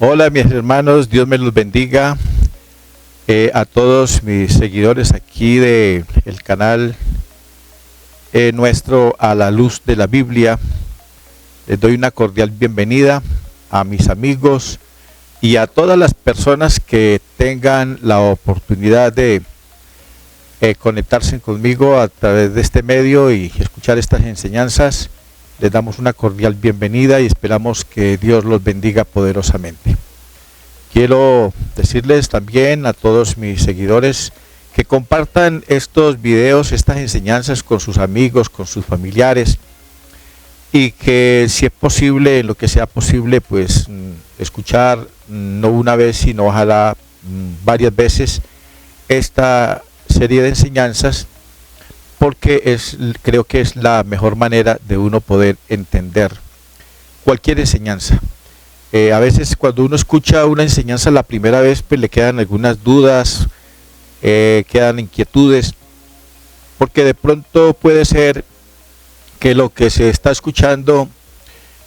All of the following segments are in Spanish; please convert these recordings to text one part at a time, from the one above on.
Hola mis hermanos, Dios me los bendiga. A todos mis seguidores aquí de el canal nuestro A la Luz de la Biblia. Les doy una cordial bienvenida a mis amigos y a todas las personas que tengan la oportunidad de conectarse conmigo a través de este medio y escuchar estas enseñanzas. Les damos una cordial bienvenida y esperamos que Dios los bendiga poderosamente. Quiero decirles también a todos mis seguidores que compartan estos videos, estas enseñanzas con sus amigos, con sus familiares, y que si es posible, en lo que sea posible, pues escuchar no una vez, sino ojalá varias veces esta serie de enseñanzas, porque creo que es la mejor manera de uno poder entender cualquier enseñanza. A veces cuando uno escucha una enseñanza la primera vez, pues le quedan algunas dudas, quedan inquietudes, porque de pronto puede ser que lo que se está escuchando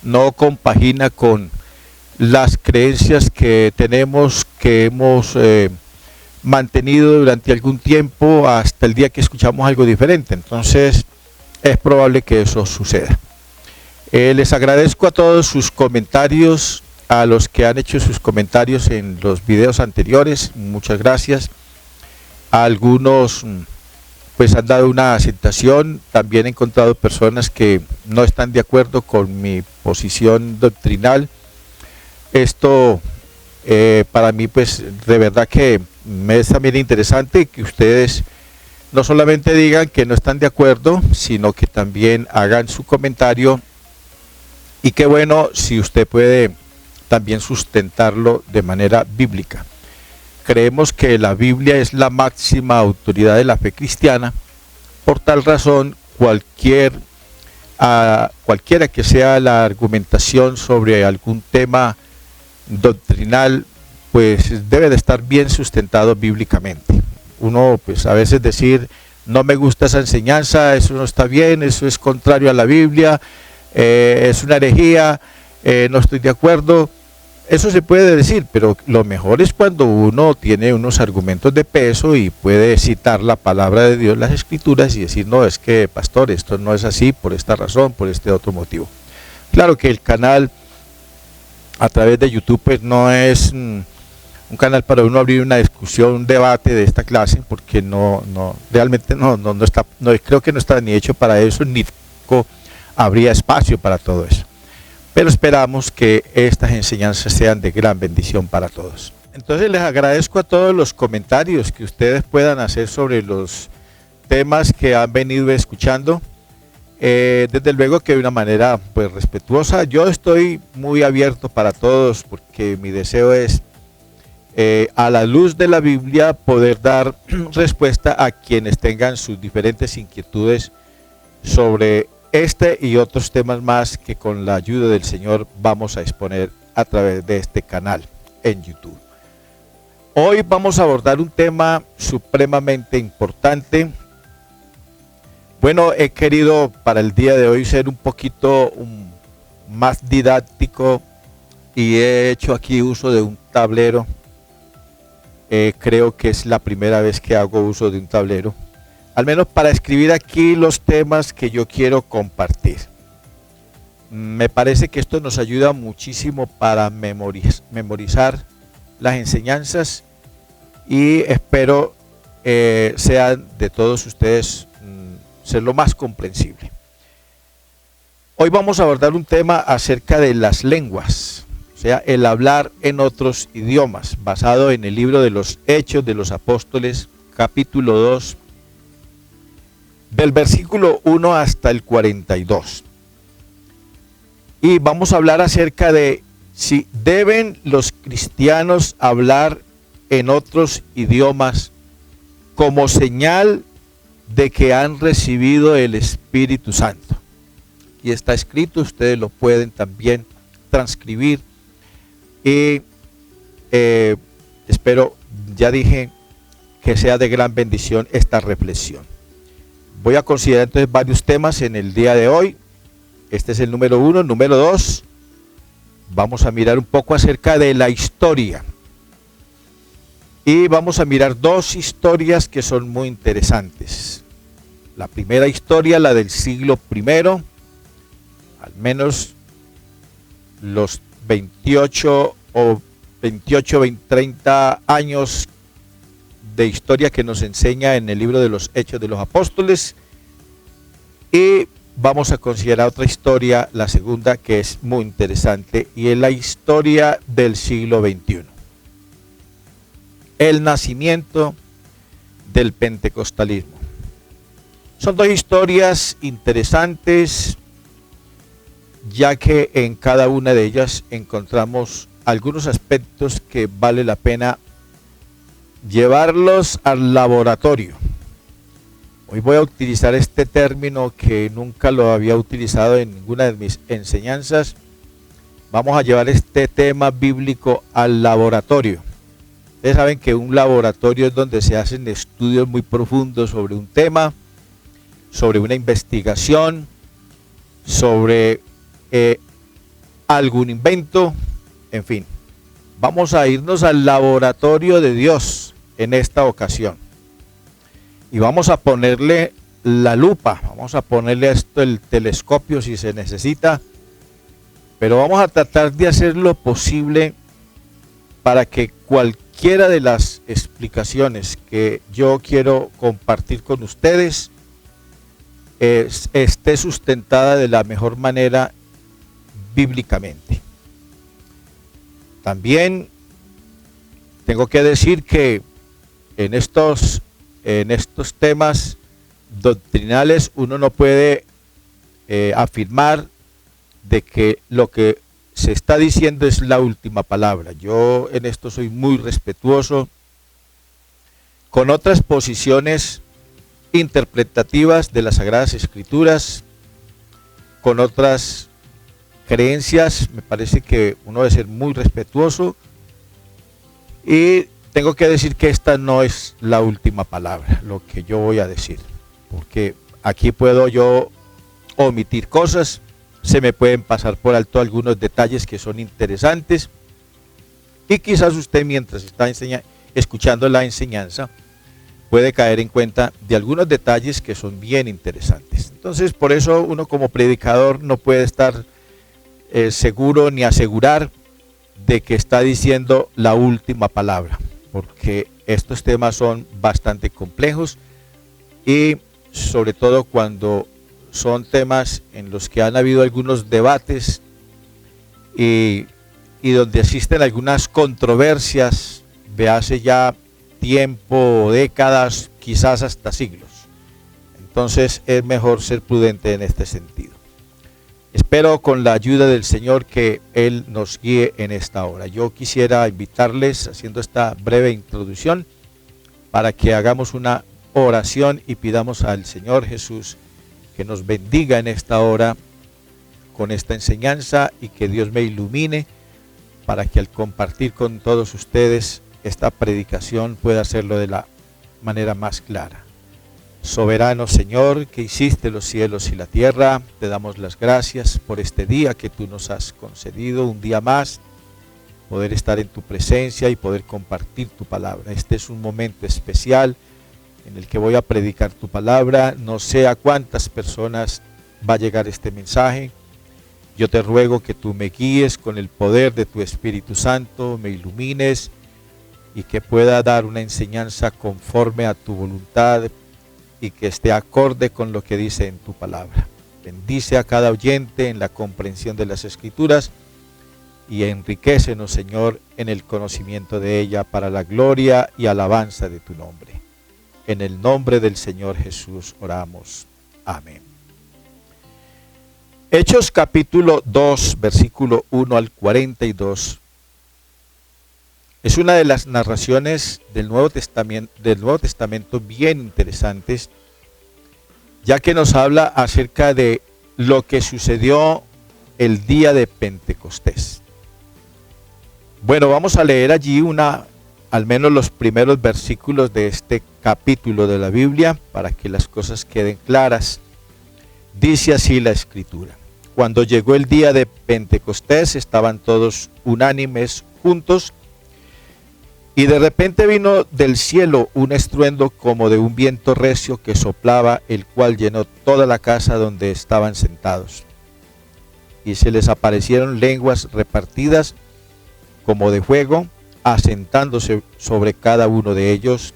no compagina con las creencias que tenemos, que hemos mantenido durante algún tiempo hasta el día que escuchamos algo diferente. Entonces es probable que eso suceda. Les agradezco a todos sus comentarios, a los que han hecho sus comentarios en los videos anteriores, muchas gracias. A algunos pues han dado una aceptación. También he encontrado personas que no están de acuerdo con mi posición doctrinal. Esto para mí pues de verdad que me es también interesante que ustedes no solamente digan que no están de acuerdo, sino que también hagan su comentario, y qué bueno si usted puede también sustentarlo de manera bíblica. Creemos que la Biblia es la máxima autoridad de la fe cristiana. Por tal razón, cualquiera que sea la argumentación sobre algún tema doctrinal, pues debe de estar bien sustentado bíblicamente. Uno pues a veces decir, no me gusta esa enseñanza, eso no está bien, eso es contrario a la Biblia, es una herejía, no estoy de acuerdo. Eso se puede decir, pero lo mejor es cuando uno tiene unos argumentos de peso y puede citar la palabra de Dios, las escrituras, y decir, no, es que pastor, esto no es así por esta razón, por este otro motivo. Claro que el canal a través de YouTube pues no es un canal para uno abrir una discusión, un debate de esta clase, porque realmente no está, creo que no está ni hecho para eso, ni habría espacio para todo eso. Pero esperamos que estas enseñanzas sean de gran bendición para todos. Entonces les agradezco a todos los comentarios que ustedes puedan hacer sobre los temas que han venido escuchando. Desde luego que de una manera pues respetuosa. Yo estoy muy abierto para todos, porque mi deseo es a la luz de la Biblia poder dar respuesta a quienes tengan sus diferentes inquietudes sobre este y otros temas más que con la ayuda del Señor vamos a exponer a través de este canal en YouTube. Hoy vamos a abordar un tema supremamente importante. Bueno, he querido para el día de hoy ser un poquito más didáctico y he hecho aquí uso de un tablero. Creo que es la primera vez que hago uso de un tablero, al menos para escribir aquí los temas que yo quiero compartir. Me parece que esto nos ayuda muchísimo para memorizar las enseñanzas, y espero sean de todos ustedes ser lo más comprensible. Hoy vamos a abordar un tema acerca de las lenguas, o sea, el hablar en otros idiomas, basado en el libro de los Hechos de los Apóstoles, capítulo 2, del versículo 1 hasta el 42. Y vamos a hablar acerca de si deben los cristianos hablar en otros idiomas como señal de que han recibido el Espíritu Santo. Y está escrito, ustedes lo pueden también transcribir. Y espero, ya dije, que sea de gran bendición esta reflexión. Voy a considerar entonces varios temas en el día de hoy. Este es el número 1. Número 2, Vamos a mirar un poco acerca de la historia. Y vamos a mirar dos historias que son muy interesantes. La primera historia, la del siglo I, al menos los 28 o 30 años de historia que nos enseña en el libro de los Hechos de los Apóstoles. Y vamos a considerar otra historia, la segunda, que es muy interesante, y es la historia del siglo XXI. El nacimiento del pentecostalismo. Son dos historias interesantes, ya que en cada una de ellas encontramos algunos aspectos que vale la pena llevarlos al laboratorio. Hoy voy a utilizar este término que nunca lo había utilizado en ninguna de mis enseñanzas. Vamos a llevar este tema bíblico al laboratorio. Ustedes saben que un laboratorio es donde se hacen estudios muy profundos sobre un tema, sobre una investigación, sobre algún invento, en fin. Vamos a irnos al laboratorio de Dios en esta ocasión. Y vamos a ponerle la lupa, vamos a ponerle a esto el telescopio si se necesita, pero vamos a tratar de hacer lo posible para que cualquiera de las explicaciones que yo quiero compartir con ustedes esté sustentada de la mejor manera bíblicamente. También tengo que decir que en estos temas doctrinales uno no puede afirmar de que lo que se está diciendo es la última palabra. Yo en esto soy muy respetuoso con otras posiciones interpretativas de las Sagradas Escrituras, con otras creencias. Me parece que uno debe ser muy respetuoso, y tengo que decir que esta no es la última palabra, lo que yo voy a decir, porque aquí puedo yo omitir cosas, se me pueden pasar por alto algunos detalles que son interesantes, y quizás usted, mientras está escuchando la enseñanza, puede caer en cuenta de algunos detalles que son bien interesantes. Entonces, por eso uno como predicador no puede estar seguro ni asegurar de que está diciendo la última palabra, porque estos temas son bastante complejos, y sobre todo cuando son temas en los que han habido algunos debates y donde existen algunas controversias de hace ya tiempo, décadas, quizás hasta siglos. Entonces es mejor ser prudente en este sentido. Espero con la ayuda del Señor que Él nos guíe en esta hora. Yo quisiera invitarles, haciendo esta breve introducción, para que hagamos una oración y pidamos al Señor Jesús que nos bendiga en esta hora con esta enseñanza, y que Dios me ilumine para que al compartir con todos ustedes esta predicación pueda hacerlo de la manera más clara. Soberano Señor, que hiciste los cielos y la tierra, te damos las gracias por este día que tú nos has concedido, un día más, poder estar en tu presencia y poder compartir tu palabra. Este es un momento especial en el que voy a predicar tu palabra. No sé a cuántas personas va a llegar este mensaje. Yo te ruego que tú me guíes con el poder de tu Espíritu Santo, me ilumines, y que pueda dar una enseñanza conforme a tu voluntad y que esté acorde con lo que dice en tu palabra. Bendice a cada oyente en la comprensión de las Escrituras y enriquécenos, Señor, en el conocimiento de ella, para la gloria y alabanza de tu nombre. En el nombre del Señor Jesús oramos. Amén. Hechos capítulo 2, versículo 1 al 42. Es una de las narraciones del Nuevo Testamento bien interesantes, ya que nos habla acerca de lo que sucedió el día de Pentecostés. Bueno, vamos a leer allí al menos los primeros versículos de este capítulo de la Biblia para que las cosas queden claras. Dice así la Escritura: Cuando llegó el día de Pentecostés, estaban todos unánimes juntos, y de repente vino del cielo un estruendo como de un viento recio que soplaba, el cual llenó toda la casa donde estaban sentados. Y se les aparecieron lenguas repartidas como de fuego, asentándose sobre cada uno de ellos.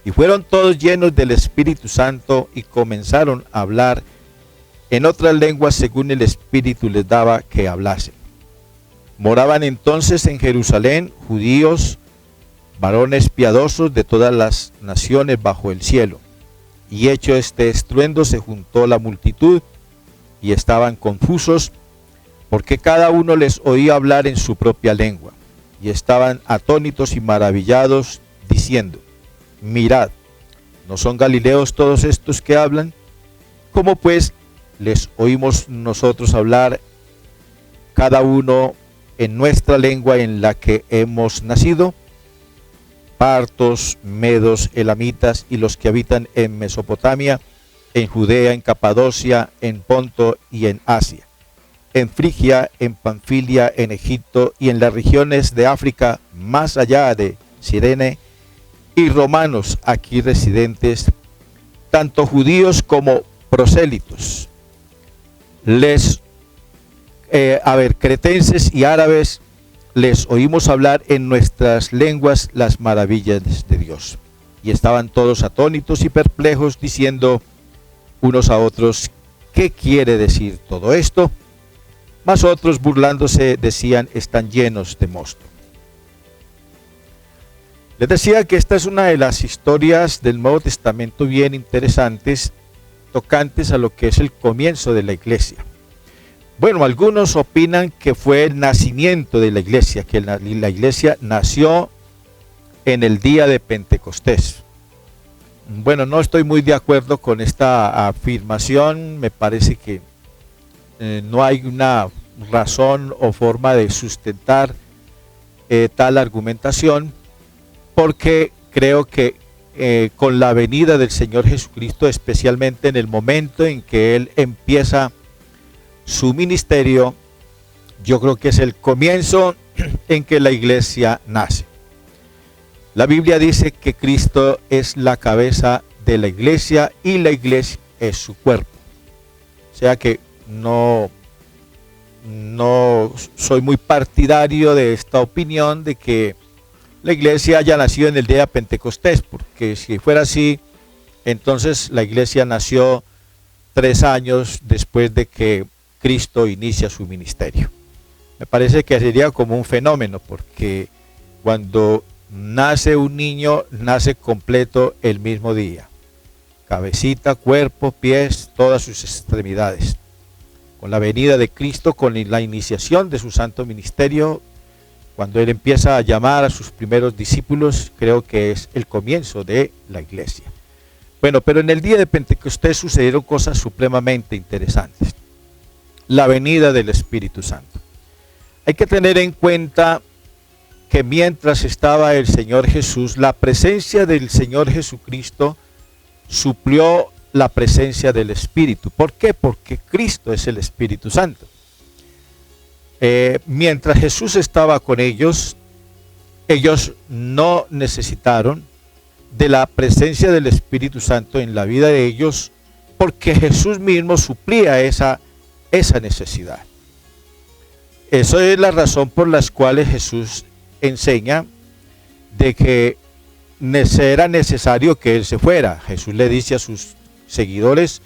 Y fueron todos llenos del Espíritu Santo y comenzaron a hablar en otras lenguas según el Espíritu les daba que hablasen. Moraban entonces en Jerusalén judíos, varones piadosos de todas las naciones bajo el cielo. Y hecho este estruendo se juntó la multitud y estaban confusos, porque cada uno les oía hablar en su propia lengua. Y estaban atónitos y maravillados, diciendo: mirad, ¿no son galileos todos estos que hablan? ¿Cómo pues les oímos nosotros hablar cada uno en nuestra lengua en la que hemos nacido? Partos, medos, elamitas y los que habitan en Mesopotamia, en Judea, en Capadocia, en Ponto y en Asia, en Frigia, en Panfilia, en Egipto y en las regiones de África, más allá de Cirene, y romanos aquí residentes, tanto judíos como prosélitos. Cretenses y árabes, les oímos hablar en nuestras lenguas las maravillas de Dios. Y estaban todos atónitos y perplejos, diciendo unos a otros: ¿qué quiere decir todo esto? Mas otros, burlándose, decían: están llenos de mosto. Les decía que esta es una de las historias del Nuevo Testamento bien interesantes, tocantes a lo que es el comienzo de la iglesia. Bueno, algunos opinan que fue el nacimiento de la iglesia, que la iglesia nació en el día de Pentecostés. Bueno, no estoy muy de acuerdo con esta afirmación. Me parece que no hay una razón o forma de sustentar tal argumentación, porque creo que con la venida del Señor Jesucristo, especialmente en el momento en que Él empieza su ministerio, yo creo que es el comienzo en que la iglesia nace. La Biblia dice que Cristo es la cabeza de la iglesia y la iglesia es su cuerpo. O sea que no soy muy partidario de esta opinión de que la iglesia haya nacido en el día de Pentecostés, porque si fuera así, entonces la iglesia nació 3 años después de que Cristo inicia su ministerio. Me parece que sería como un fenómeno, porque cuando nace un niño, nace completo el mismo día. Cabecita, cuerpo, pies, todas sus extremidades. Con la venida de Cristo, con la iniciación de su santo ministerio, cuando Él empieza a llamar a sus primeros discípulos, creo que es el comienzo de la iglesia. Bueno, pero en el día de Pentecostés sucedieron cosas supremamente interesantes. La venida del Espíritu Santo. Hay que tener en cuenta que mientras estaba el Señor Jesús, la presencia del Señor Jesucristo suplió la presencia del Espíritu. ¿Por qué? Porque Cristo es el Espíritu Santo. Mientras Jesús estaba con ellos, ellos no necesitaron de la presencia del Espíritu Santo en la vida de ellos, porque Jesús mismo suplía esa necesidad. Esa es la razón por la cual Jesús enseña de que era necesario que Él se fuera. Jesús le dice a sus seguidores: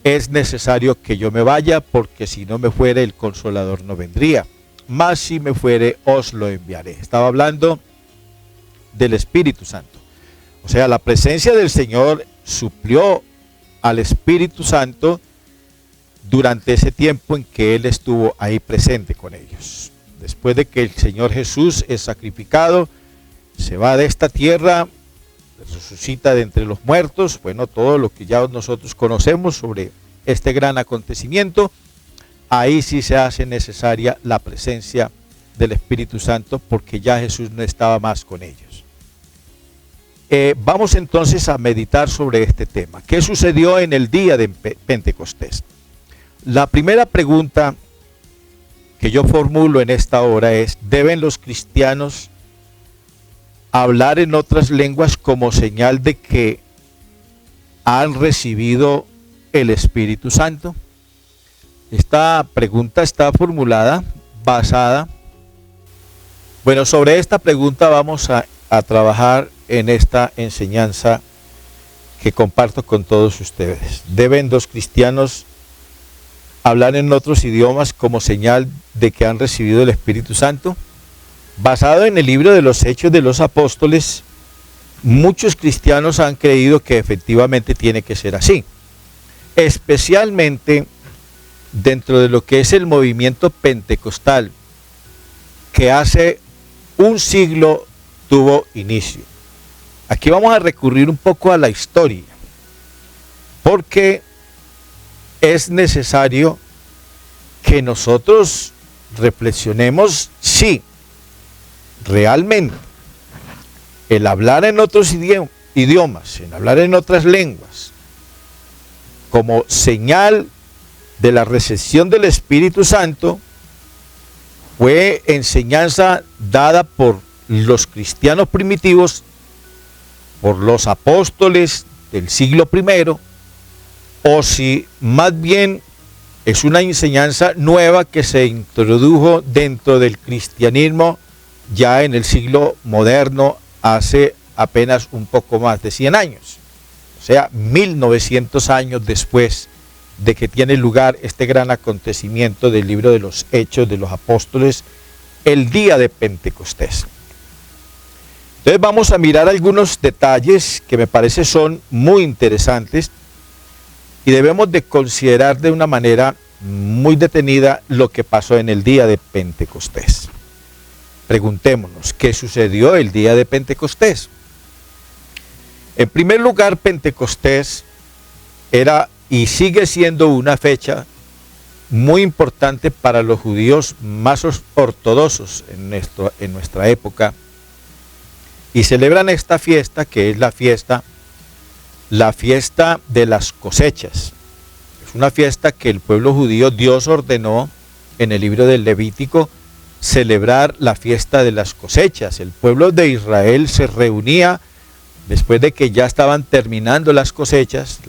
es necesario que yo me vaya, porque si no me fuere el Consolador no vendría, mas si me fuere os lo enviaré. Estaba hablando del Espíritu Santo. O sea, la presencia del Señor suplió al Espíritu Santo durante ese tiempo en que Él estuvo ahí presente con ellos. Después de que el Señor Jesús es sacrificado, se va de esta tierra, resucita de entre los muertos, bueno, todo lo que ya nosotros conocemos sobre este gran acontecimiento, ahí sí se hace necesaria la presencia del Espíritu Santo, porque ya Jesús no estaba más con ellos. Vamos entonces a meditar sobre este tema. ¿Qué sucedió en el día de Pentecostés? La primera pregunta que yo formulo en esta hora es: ¿deben los cristianos hablar en otras lenguas como señal de que han recibido el Espíritu Santo? Esta pregunta está formulada basada, sobre esta pregunta vamos a trabajar en esta enseñanza que comparto con todos ustedes. ¿Deben los cristianos hablar en otros idiomas como señal de que han recibido el Espíritu Santo? Basado en el libro de los Hechos de los Apóstoles, muchos cristianos han creído que efectivamente tiene que ser así, especialmente dentro de lo que es el movimiento pentecostal, que hace un siglo tuvo inicio. Aquí vamos a recurrir un poco a la historia, porque es necesario que nosotros reflexionemos si realmente el hablar en otros idiomas, el hablar en otras lenguas, como señal de la recepción del Espíritu Santo, fue enseñanza dada por los cristianos primitivos, por los apóstoles del siglo I, o si más bien es una enseñanza nueva que se introdujo dentro del cristianismo ya en el siglo moderno, hace apenas un poco más de 100 años, o sea, 1900 años después de que tiene lugar este gran acontecimiento del libro de los Hechos de los Apóstoles, el día de Pentecostés. Entonces vamos a mirar algunos detalles que me parece son muy interesantes y debemos de considerar de una manera muy detenida lo que pasó en el día de Pentecostés. Preguntémonos, ¿qué sucedió el día de Pentecostés? En primer lugar, Pentecostés era y sigue siendo una fecha muy importante para los judíos más ortodoxos en nuestra época, y celebran esta fiesta, que es la fiesta de las cosechas. Es una fiesta que el pueblo judío, Dios ordenó en el libro del Levítico celebrar la fiesta de las cosechas. El pueblo de Israel se reunía después de que ya estaban terminando las cosechas,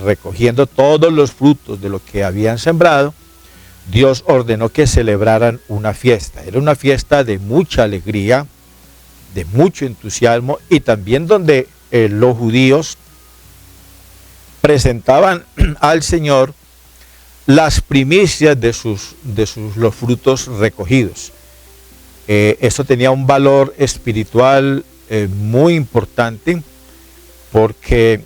recogiendo todos los frutos de lo que habían sembrado. Dios ordenó que celebraran una fiesta. Era una fiesta de mucha alegría, de mucho entusiasmo, y también donde los judíos presentaban al Señor las primicias de los frutos recogidos. Eso tenía un valor espiritual muy importante, porque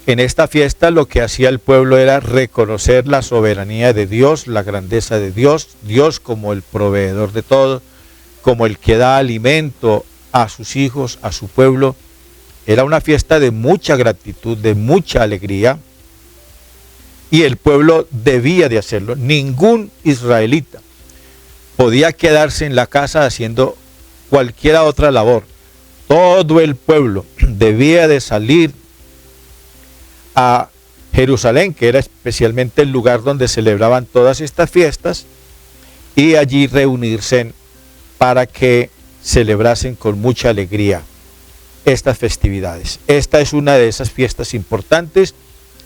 en esta fiesta lo que hacía el pueblo era reconocer la soberanía de Dios, la grandeza de Dios, Dios como el proveedor de todo, como el que da alimento a sus hijos, a su pueblo. Era una fiesta de mucha gratitud, de mucha alegría, y el pueblo debía de hacerlo. Ningún israelita podía quedarse en la casa haciendo cualquier otra labor. Todo el pueblo debía de salir a Jerusalén, que era especialmente el lugar donde celebraban todas estas fiestas, y allí reunirse para que celebrasen con mucha alegría estas festividades. Esta es una de esas fiestas importantes.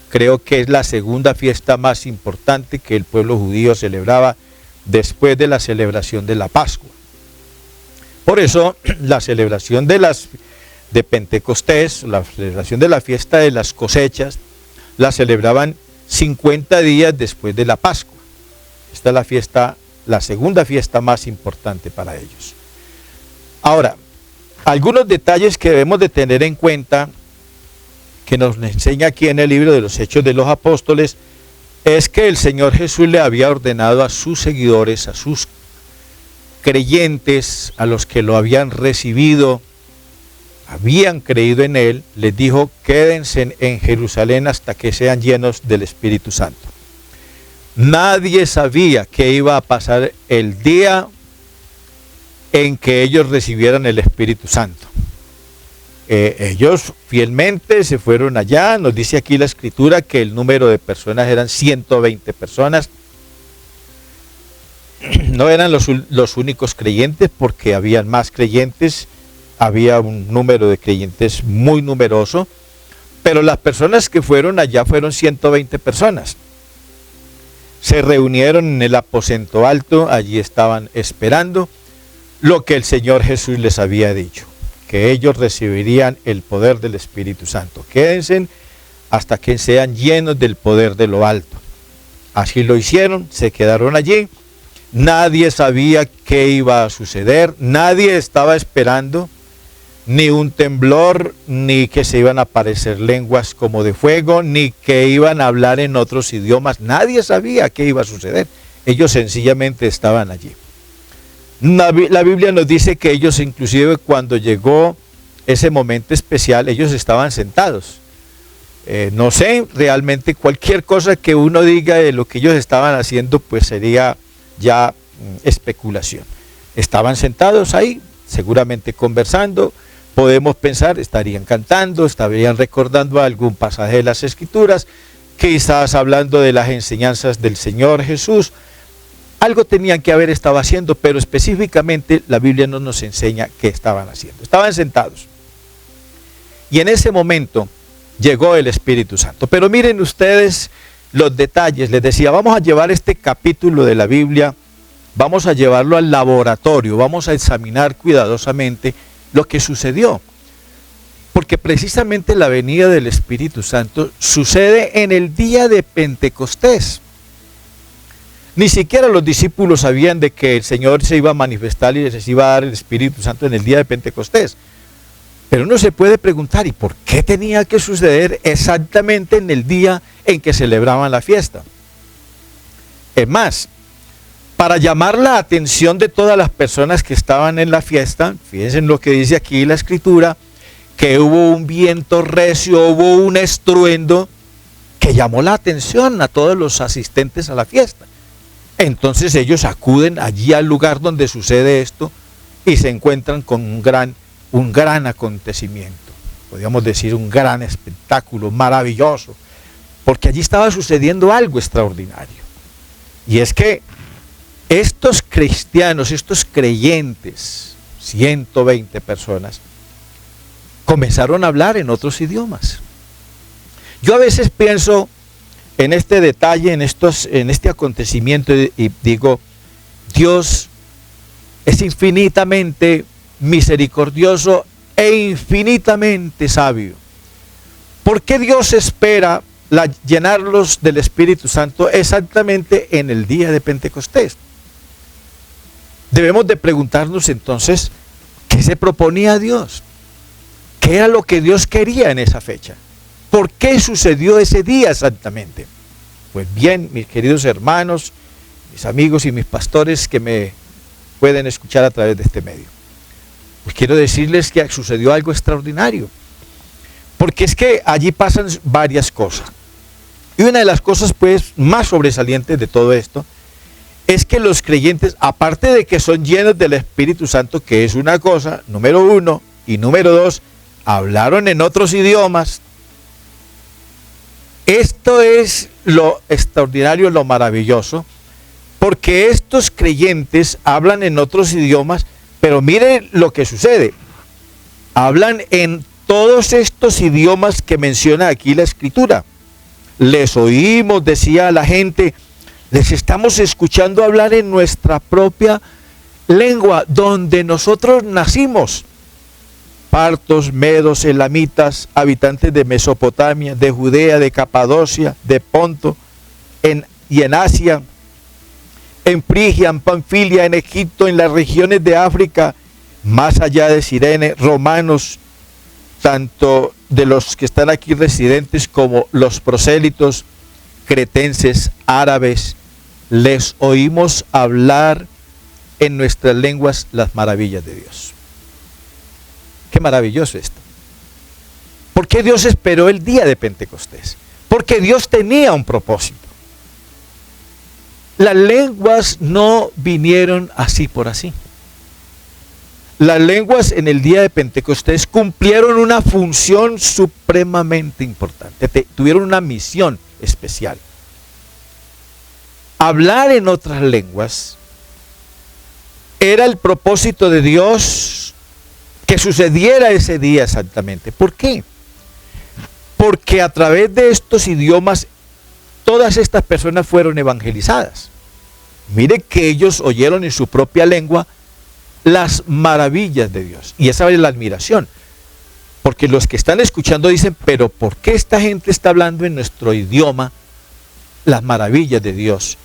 Creo que es la segunda fiesta más importante que el pueblo judío celebraba después de la celebración de la Pascua. Por eso la celebración de Pentecostés, la celebración de la fiesta de las cosechas, la celebraban 50 días después de la Pascua. Esta es la fiesta, la segunda fiesta más importante para ellos. Ahora, algunos detalles que debemos de tener en cuenta, que nos enseña aquí en el libro de los Hechos de los Apóstoles, es que el Señor Jesús le había ordenado a sus seguidores, a sus creyentes, a los que lo habían recibido, habían creído en él, les dijo: quédense en Jerusalén hasta que sean llenos del Espíritu Santo. Nadie sabía que iba a pasar el día en que ellos recibieran el Espíritu Santo. ellos fielmente se fueron allá. Nos dice aquí la escritura que el número de personas eran 120 personas. No eran los únicos creyentes, porque habían más creyentes, había un número de creyentes muy numeroso, pero las personas que fueron allá fueron 120 personas. Se reunieron en el aposento alto, allí estaban esperando lo que el Señor Jesús les había dicho, que ellos recibirían el poder del Espíritu Santo. Quédense hasta que sean llenos del poder de lo alto. Así lo hicieron, se quedaron allí. Nadie sabía qué iba a suceder, nadie estaba esperando ni un temblor, ni que se iban a aparecer lenguas como de fuego, ni que iban a hablar en otros idiomas. Nadie sabía qué iba a suceder. Ellos sencillamente estaban allí. La Biblia nos dice que ellos, inclusive cuando llegó ese momento especial, ellos estaban sentados. No sé, realmente cualquier cosa que uno diga de lo que ellos estaban haciendo, pues sería ya especulación. Estaban sentados ahí, seguramente conversando. Podemos pensar, estarían cantando, estarían recordando algún pasaje de las Escrituras, quizás hablando de las enseñanzas del Señor Jesús. Algo tenían que haber estado haciendo, pero específicamente la Biblia no nos enseña qué estaban haciendo. Estaban sentados. Y en ese momento llegó el Espíritu Santo. Pero miren ustedes los detalles. Les decía, vamos a llevar este capítulo de la Biblia, vamos a llevarlo al laboratorio, vamos a examinar cuidadosamente lo que sucedió. Porque precisamente la venida del Espíritu Santo sucede en el día de Pentecostés. Ni siquiera los discípulos sabían de que el Señor se iba a manifestar y les iba a dar el Espíritu Santo en el día de Pentecostés. Pero uno se puede preguntar, ¿y por qué tenía que suceder exactamente en el día en que celebraban la fiesta? Es más, para llamar la atención de todas las personas que estaban en la fiesta, fíjense en lo que dice aquí la Escritura, que hubo un viento recio, hubo un estruendo que llamó la atención a todos los asistentes a la fiesta. Entonces ellos acuden allí al lugar donde sucede esto y se encuentran con un gran acontecimiento, podríamos decir un gran espectáculo maravilloso, porque allí estaba sucediendo algo extraordinario. Y es que estos cristianos, estos creyentes, 120 personas, comenzaron a hablar en otros idiomas. Yo a veces pienso en este detalle, en este acontecimiento, y digo, Dios es infinitamente misericordioso e infinitamente sabio. ¿Por qué Dios espera llenarlos del Espíritu Santo exactamente en el día de Pentecostés? Debemos de preguntarnos entonces, ¿qué se proponía Dios? ¿Qué era lo que Dios quería en esa fecha? ¿Por qué sucedió ese día exactamente? Pues bien, mis queridos hermanos, mis amigos y mis pastores que me pueden escuchar a través de este medio, pues quiero decirles que sucedió algo extraordinario, porque es que allí pasan varias cosas. Y una de las cosas pues más sobresalientes de todo esto es que los creyentes, aparte de que son llenos del Espíritu Santo, que es una cosa, número uno, y número dos, hablaron en otros idiomas. Esto es lo extraordinario, lo maravilloso, porque estos creyentes hablan en otros idiomas, pero miren lo que sucede. Hablan en todos estos idiomas que menciona aquí la Escritura. Les oímos, decía la gente, les estamos escuchando hablar en nuestra propia lengua, donde nosotros nacimos. Partos, medos, elamitas, habitantes de Mesopotamia, de Judea, de Capadocia, de Ponto, y en Asia, en Frigia, en Panfilia, en Egipto, en las regiones de África, más allá de Cirene, romanos, tanto de los que están aquí residentes como los prosélitos, cretenses, árabes, les oímos hablar en nuestras lenguas las maravillas de Dios. Qué maravilloso esto. ¿Por qué Dios esperó el día de Pentecostés? Porque Dios tenía un propósito. Las lenguas no vinieron así por así. Las lenguas en el día de Pentecostés cumplieron una función supremamente importante, tuvieron una misión especial. Hablar en otras lenguas era el propósito de Dios que sucediera ese día exactamente. ¿Por qué? Porque a través de estos idiomas todas estas personas fueron evangelizadas. Mire que ellos oyeron en su propia lengua las maravillas de Dios. Y esa es la admiración. Porque los que están escuchando dicen, pero ¿por qué esta gente está hablando en nuestro idioma las maravillas de Dios?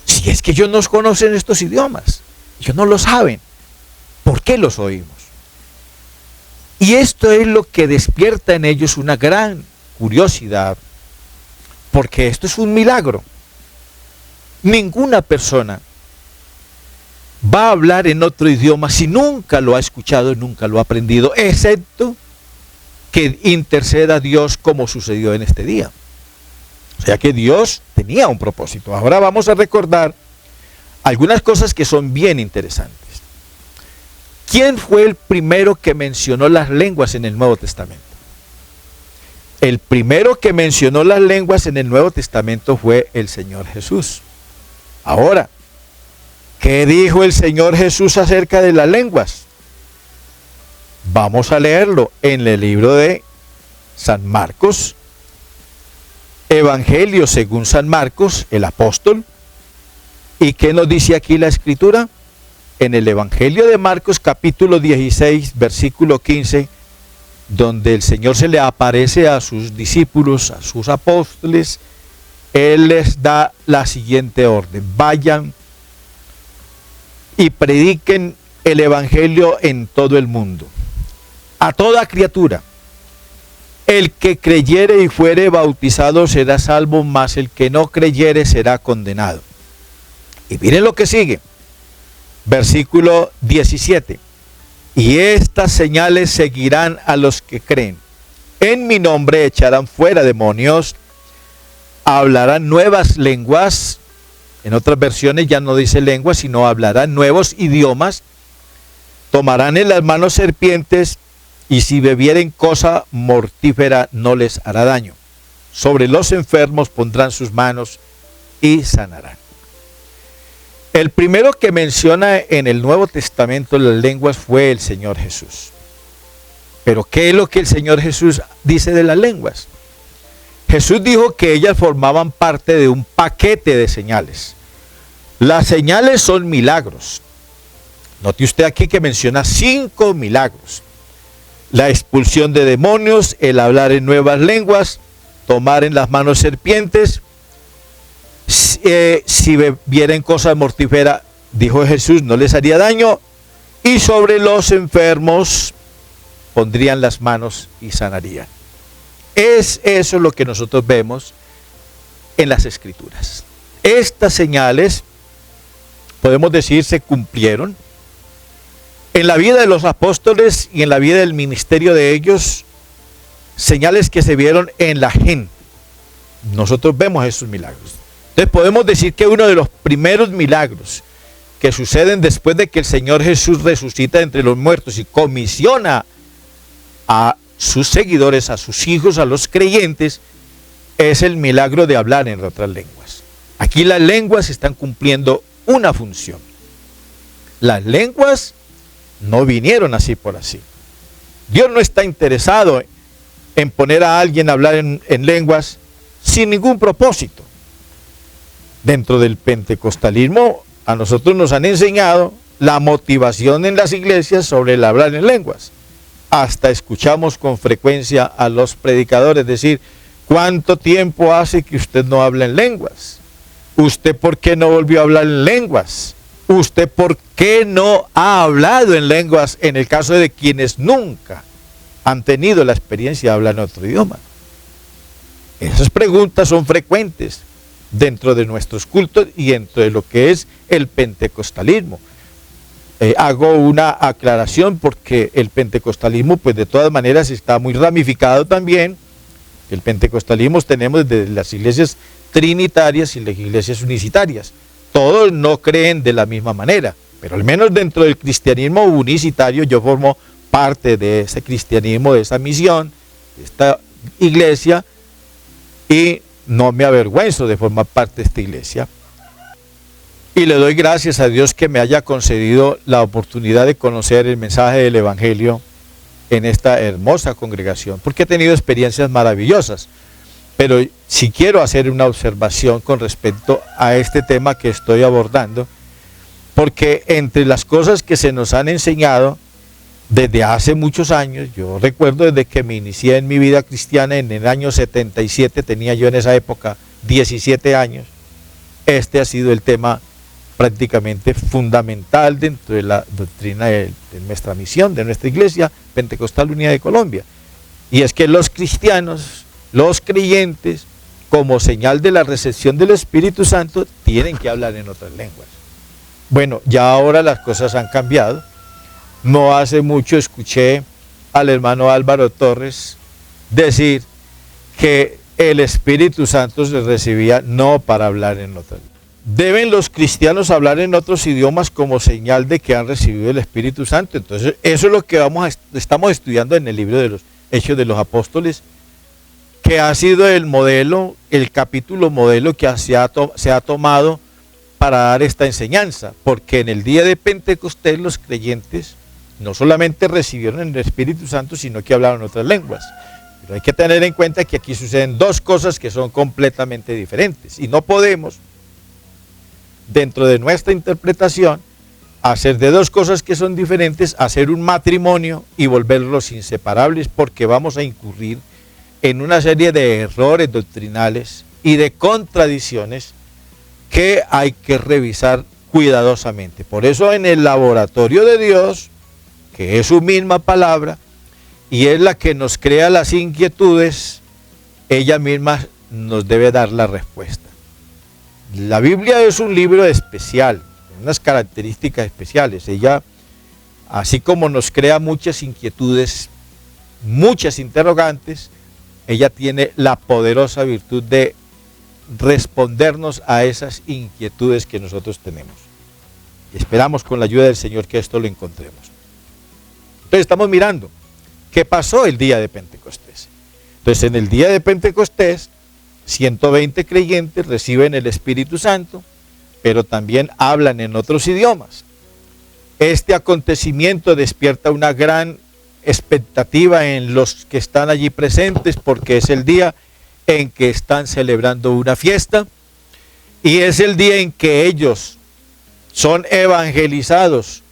Si es que ellos no conocen estos idiomas, ellos no lo saben. ¿Por qué los oímos? Y esto es lo que despierta en ellos una gran curiosidad, porque esto es un milagro. Ninguna persona va a hablar en otro idioma si nunca lo ha escuchado, nunca lo ha aprendido, excepto que interceda a Dios como sucedió en este día. O sea que Dios tenía un propósito. Ahora vamos a recordar algunas cosas que son bien interesantes. ¿Quién fue el primero que mencionó las lenguas en el Nuevo Testamento? El primero que mencionó las lenguas en el Nuevo Testamento fue el Señor Jesús. Ahora, ¿qué dijo el Señor Jesús acerca de las lenguas? Vamos a leerlo en el libro de San Marcos, Evangelio según San Marcos, el apóstol. ¿Y qué nos dice aquí la Escritura? En el Evangelio de Marcos, capítulo 16, versículo 15, donde el Señor se le aparece a sus discípulos, a sus apóstoles, Él les da la siguiente orden: vayan y prediquen el Evangelio en todo el mundo, a toda criatura. El que creyere y fuere bautizado será salvo, mas el que no creyere será condenado. Y miren lo que sigue, versículo 17. Y estas señales seguirán a los que creen. En mi nombre echarán fuera demonios, hablarán nuevas lenguas. En otras versiones ya no dice lenguas, sino hablarán nuevos idiomas. Tomarán en las manos serpientes, y si bebieren cosa mortífera no les hará daño. Sobre los enfermos pondrán sus manos y sanarán. El primero que menciona en el Nuevo Testamento las lenguas fue el Señor Jesús. Pero ¿qué es lo que el Señor Jesús dice de las lenguas? Jesús dijo que ellas formaban parte de un paquete de señales. Las señales son milagros. Note usted aquí que menciona 5 milagros: la expulsión de demonios, el hablar en nuevas lenguas, tomar en las manos serpientes, si bebieren cosa mortífera, dijo Jesús, no les haría daño, y sobre los enfermos pondrían las manos y sanarían. Es eso lo que nosotros vemos en las Escrituras. Estas señales, podemos decir, se cumplieron en la vida de los apóstoles y en la vida del ministerio de ellos, señales que se vieron en la gente. Nosotros vemos esos milagros. Entonces podemos decir que uno de los primeros milagros que suceden después de que el Señor Jesús resucita entre los muertos y comisiona a sus seguidores, a sus hijos, a los creyentes, es el milagro de hablar en otras lenguas. Aquí las lenguas están cumpliendo una función. Las lenguas no vinieron así por así. Dios no está interesado en poner a alguien a hablar en lenguas sin ningún propósito. Dentro del pentecostalismo, a nosotros nos han enseñado la motivación en las iglesias sobre el hablar en lenguas. Hasta escuchamos con frecuencia a los predicadores decir: ¿cuánto tiempo hace que usted no habla en lenguas? ¿Usted por qué no volvió a hablar en lenguas? ¿Usted por qué no ha hablado en lenguas en el caso de quienes nunca han tenido la experiencia de hablar en otro idioma? Esas preguntas son frecuentes dentro de nuestros cultos y dentro de lo que es el pentecostalismo. Hago una aclaración porque el pentecostalismo, pues de todas maneras, está muy ramificado también. El pentecostalismo tenemos desde las iglesias trinitarias y las iglesias unicitarias. Todos no creen de la misma manera. pero al menos dentro del cristianismo unicitario yo formo parte de ese cristianismo, de esa misión, de esta iglesia, y no me avergüenzo de formar parte de esta iglesia. Y le doy gracias a Dios que me haya concedido la oportunidad de conocer el mensaje del Evangelio en esta hermosa congregación, porque he tenido experiencias maravillosas. Pero si quiero hacer una observación con respecto a este tema que estoy abordando, porque entre las cosas que se nos han enseñado desde hace muchos años, yo recuerdo desde que me inicié en mi vida cristiana en el año 77, tenía yo en esa época 17 años, este ha sido el tema prácticamente fundamental dentro de la doctrina de nuestra misión, de nuestra iglesia Pentecostal Unida de Colombia. Y es que los cristianos, los creyentes, como señal de la recepción del Espíritu Santo, tienen que hablar en otras lenguas. Bueno, ya ahora las cosas han cambiado. No hace mucho escuché al hermano Álvaro Torres decir que el Espíritu Santo se recibía no para hablar en otras lenguas. ¿Deben los cristianos hablar en otros idiomas como señal de que han recibido el Espíritu Santo? Entonces, eso es lo que estamos estudiando en el libro de los Hechos de los Apóstoles, que ha sido el modelo, el capítulo modelo que se ha tomado para dar esta enseñanza, porque en el día de Pentecostés los creyentes no solamente recibieron el Espíritu Santo, sino que hablaron otras lenguas. Pero hay que tener en cuenta que aquí suceden dos cosas que son completamente diferentes, y no podemos, dentro de nuestra interpretación, hacer de dos cosas que son diferentes, hacer un matrimonio y volverlos inseparables, porque vamos a incurrir en una serie de errores doctrinales y de contradicciones que hay que revisar cuidadosamente. Por eso en el laboratorio de Dios, que es su misma palabra, y es la que nos crea las inquietudes, ella misma nos debe dar la respuesta. La Biblia es un libro especial, con unas características especiales. Ella, así como nos crea muchas inquietudes, muchas interrogantes, ella tiene la poderosa virtud de respondernos a esas inquietudes que nosotros tenemos. Y esperamos con la ayuda del Señor que esto lo encontremos. Entonces estamos mirando qué pasó el día de Pentecostés. Entonces en el día de Pentecostés, 120 creyentes reciben el Espíritu Santo, pero también hablan en otros idiomas. Este acontecimiento despierta una gran expectativa en los que están allí presentes, porque es el día en que están celebrando una fiesta, y es el día en que ellos son evangelizados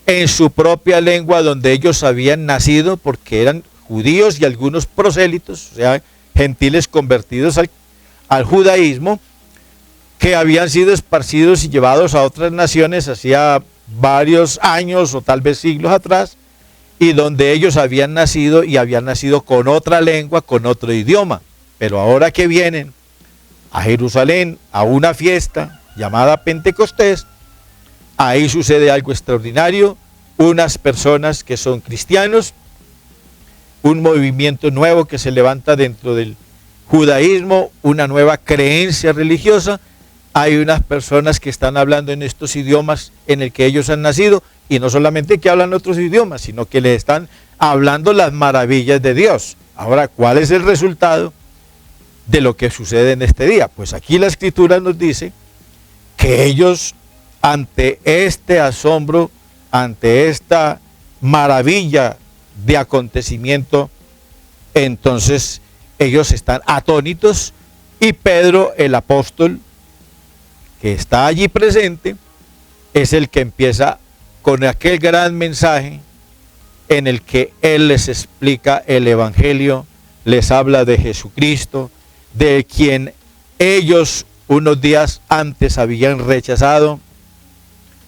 en su propia lengua donde ellos habían nacido, porque eran judíos y algunos prosélitos, o sea, gentiles convertidos al judaísmo, que habían sido esparcidos y llevados a otras naciones hacía varios años o tal vez siglos atrás, y donde ellos habían nacido y habían nacido con otra lengua, con otro idioma. Pero ahora que vienen a Jerusalén a una fiesta llamada Pentecostés, ahí sucede algo extraordinario. Unas personas que son cristianos, un movimiento nuevo que se levanta dentro del judaísmo, una nueva creencia religiosa. Hay unas personas que están hablando en estos idiomas en el que ellos han nacido, y no solamente que hablan otros idiomas, sino que les están hablando las maravillas de Dios. Ahora, ¿cuál es el resultado de lo que sucede en este día? Pues aquí la Escritura nos dice que ellos, ante este asombro, ante esta maravilla de acontecimiento, entonces ellos están atónitos, y Pedro, el apóstol, que está allí presente, es el que empieza con aquel gran mensaje en el que él les explica el Evangelio, les habla de Jesucristo, de quien ellos unos días antes habían rechazado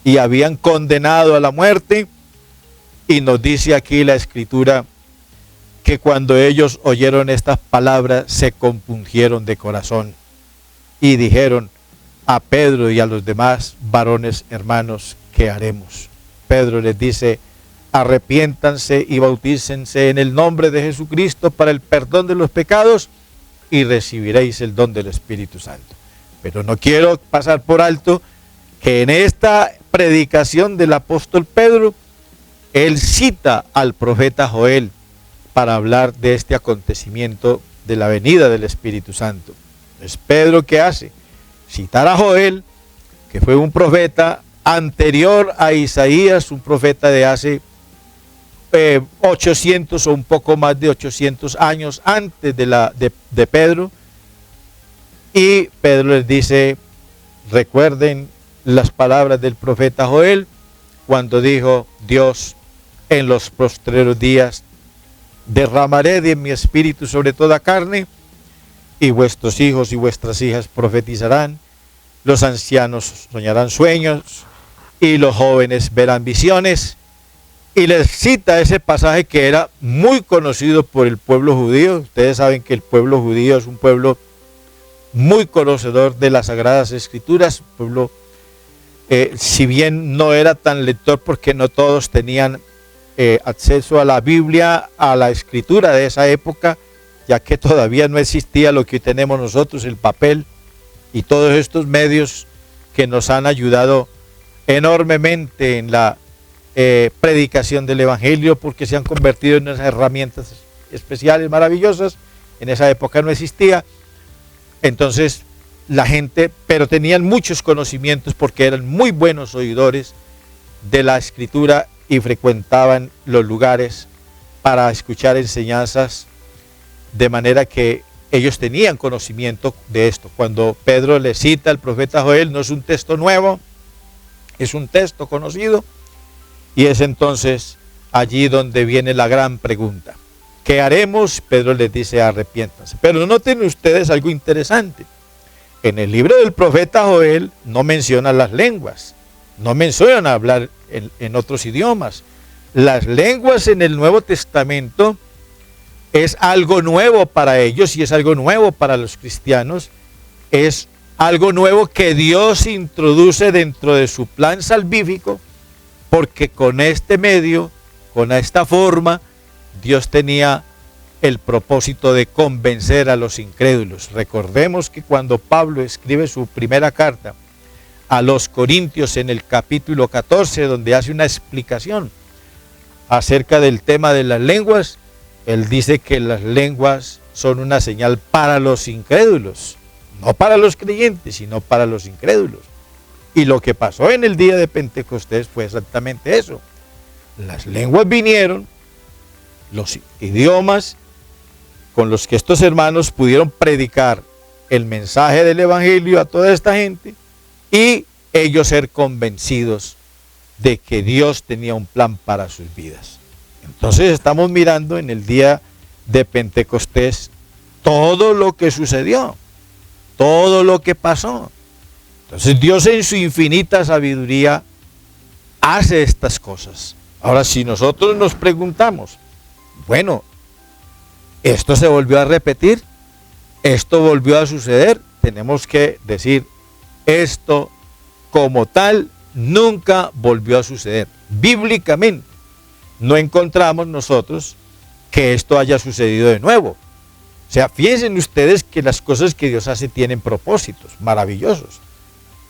y habían condenado a la muerte. Y nos dice aquí la Escritura que cuando ellos oyeron estas palabras se compungieron de corazón y dijeron a Pedro y a los demás varones hermanos, ¿qué haremos? Pedro les dice: arrepiéntanse y bautícense en el nombre de Jesucristo para el perdón de los pecados y recibiréis el don del Espíritu Santo. Pero no quiero pasar por alto que en esta predicación del apóstol Pedro, él cita al profeta Joel para hablar de este acontecimiento de la venida del Espíritu Santo. Es Pedro que hace citar a Joel, que fue un profeta anterior a Isaías, un profeta de hace 800 o un poco más de 800 años antes de Pedro. Y Pedro les dice, recuerden las palabras del profeta Joel, cuando dijo, Dios, en los postreros días derramaré de mi espíritu sobre toda carne, y vuestros hijos y vuestras hijas profetizarán, los ancianos soñarán sueños, y los jóvenes verán visiones. Y les cita ese pasaje que era muy conocido por el pueblo judío. Ustedes saben que el pueblo judío es un pueblo muy conocedor de las Sagradas Escrituras, un pueblo, si bien no era tan lector porque no todos tenían acceso a la Biblia, a la escritura de esa época, ya que todavía no existía lo que tenemos nosotros, el papel y todos estos medios que nos han ayudado enormemente en la predicación del Evangelio, porque se han convertido en unas herramientas especiales, maravillosas. En esa época no existía. Entonces la gente, pero tenían muchos conocimientos porque eran muy buenos oidores de la escritura y frecuentaban los lugares para escuchar enseñanzas, de manera que ellos tenían conocimiento de esto. Cuando Pedro le cita al profeta Joel, no es un texto nuevo, es un texto conocido, y es entonces allí donde viene la gran pregunta. ¿Qué haremos? Pedro les dice, arrepiéntanse. Pero noten ustedes algo interesante. En el libro del profeta Joel no menciona las lenguas, no menciona hablar en otros idiomas. Las lenguas en el Nuevo Testamento es algo nuevo para ellos y es algo nuevo para los cristianos. Es algo nuevo que Dios introduce dentro de su plan salvífico, porque con este medio, con esta forma, Dios tenía el propósito de convencer a los incrédulos. Recordemos que cuando Pablo escribe su primera carta a los Corintios en el capítulo 14, donde hace una explicación acerca del tema de las lenguas, él dice que las lenguas son una señal para los incrédulos, no para los creyentes, sino para los incrédulos. Y lo que pasó en el día de Pentecostés fue exactamente eso. Las lenguas vinieron, los idiomas con los que estos hermanos pudieron predicar el mensaje del Evangelio a toda esta gente, y ellos ser convencidos de que Dios tenía un plan para sus vidas. Entonces estamos mirando en el día de Pentecostés todo lo que sucedió, todo lo que pasó. Entonces Dios en su infinita sabiduría hace estas cosas. Ahora, si nosotros nos preguntamos, bueno, ¿esto se volvió a repetir? ¿Esto volvió a suceder? Tenemos que decir, esto como tal nunca volvió a suceder. Bíblicamente no encontramos nosotros que esto haya sucedido de nuevo. O sea, fíjense ustedes que las cosas que Dios hace tienen propósitos maravillosos.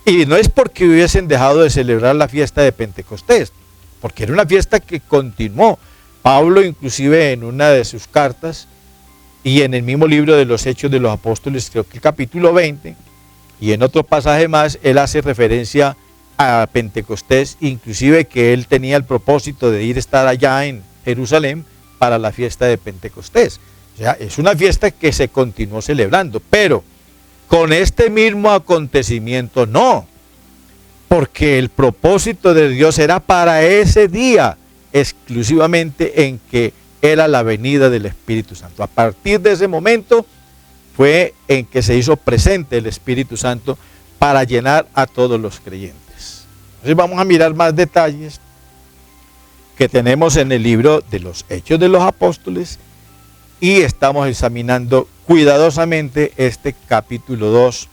Y no es porque hubiesen dejado de celebrar la fiesta de Pentecostés, porque era una fiesta que continuó. Pablo, inclusive en una de sus cartas y en el mismo libro de los Hechos de los Apóstoles, creo que el capítulo 20, y en otro pasaje más, él hace referencia a Pentecostés, inclusive que él tenía el propósito de ir a estar allá en Jerusalén para la fiesta de Pentecostés. O sea, es una fiesta que se continuó celebrando, pero con este mismo acontecimiento no, porque el propósito de Dios era para ese día, exclusivamente en que era la venida del Espíritu Santo. A partir de ese momento fue en que se hizo presente el Espíritu Santo para llenar a todos los creyentes. Entonces vamos a mirar más detalles que tenemos en el libro de los Hechos de los Apóstoles, y estamos examinando cuidadosamente este capítulo 2,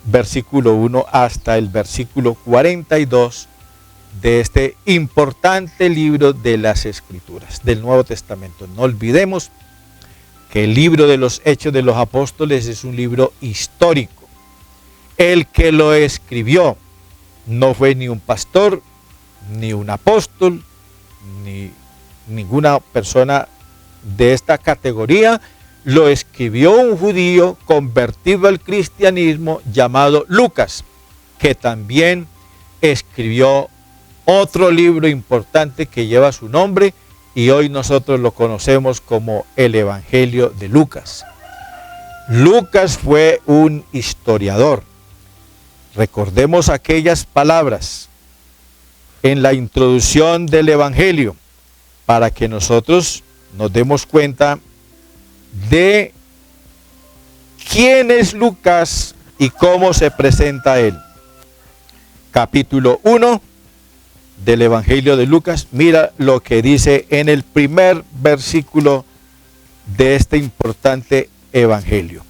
versículo 1 hasta el versículo 42 de este importante libro de las Escrituras, del Nuevo Testamento. No olvidemos que el libro de los Hechos de los Apóstoles es un libro histórico. El que lo escribió no fue ni un pastor, ni un apóstol, ni ninguna persona de esta categoría. Lo escribió un judío convertido al cristianismo llamado Lucas, que también escribió otro libro importante que lleva su nombre y hoy nosotros lo conocemos como el Evangelio de Lucas. Lucas fue un historiador. Recordemos aquellas palabras en la introducción del Evangelio para que nosotros nos demos cuenta de quién es Lucas y cómo se presenta a él. Capítulo 1 del Evangelio de Lucas, mira lo que dice en el primer versículo de este importante Evangelio.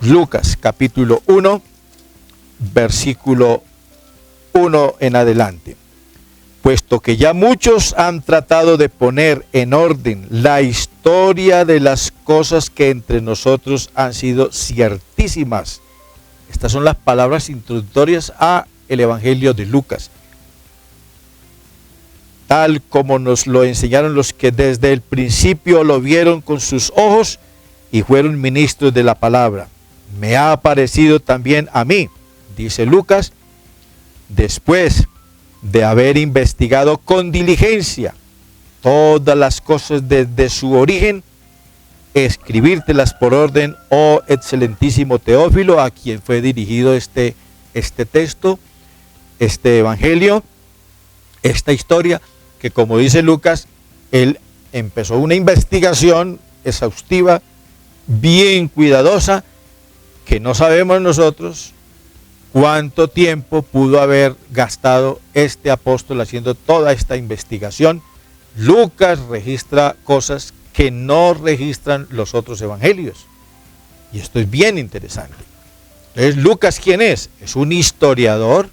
Lucas capítulo 1, versículo 1 en adelante. Puesto que ya muchos han tratado de poner en orden la historia de las cosas que entre nosotros han sido ciertísimas. Estas son las palabras introductorias a el Evangelio de Lucas. Tal como nos lo enseñaron los que desde el principio lo vieron con sus ojos y fueron ministros de la palabra. Me ha parecido también a mí, dice Lucas, después de haber investigado con diligencia todas las cosas desde su origen, escribírtelas por orden, oh excelentísimo Teófilo, a quien fue dirigido este texto, este evangelio, esta historia, que como dice Lucas, él empezó una investigación exhaustiva, bien cuidadosa, que no sabemos nosotros cuánto tiempo pudo haber gastado este apóstol haciendo toda esta investigación. Lucas registra cosas que no registran los otros evangelios. Y esto es bien interesante. Entonces, Lucas, ¿quién es? Es un historiador.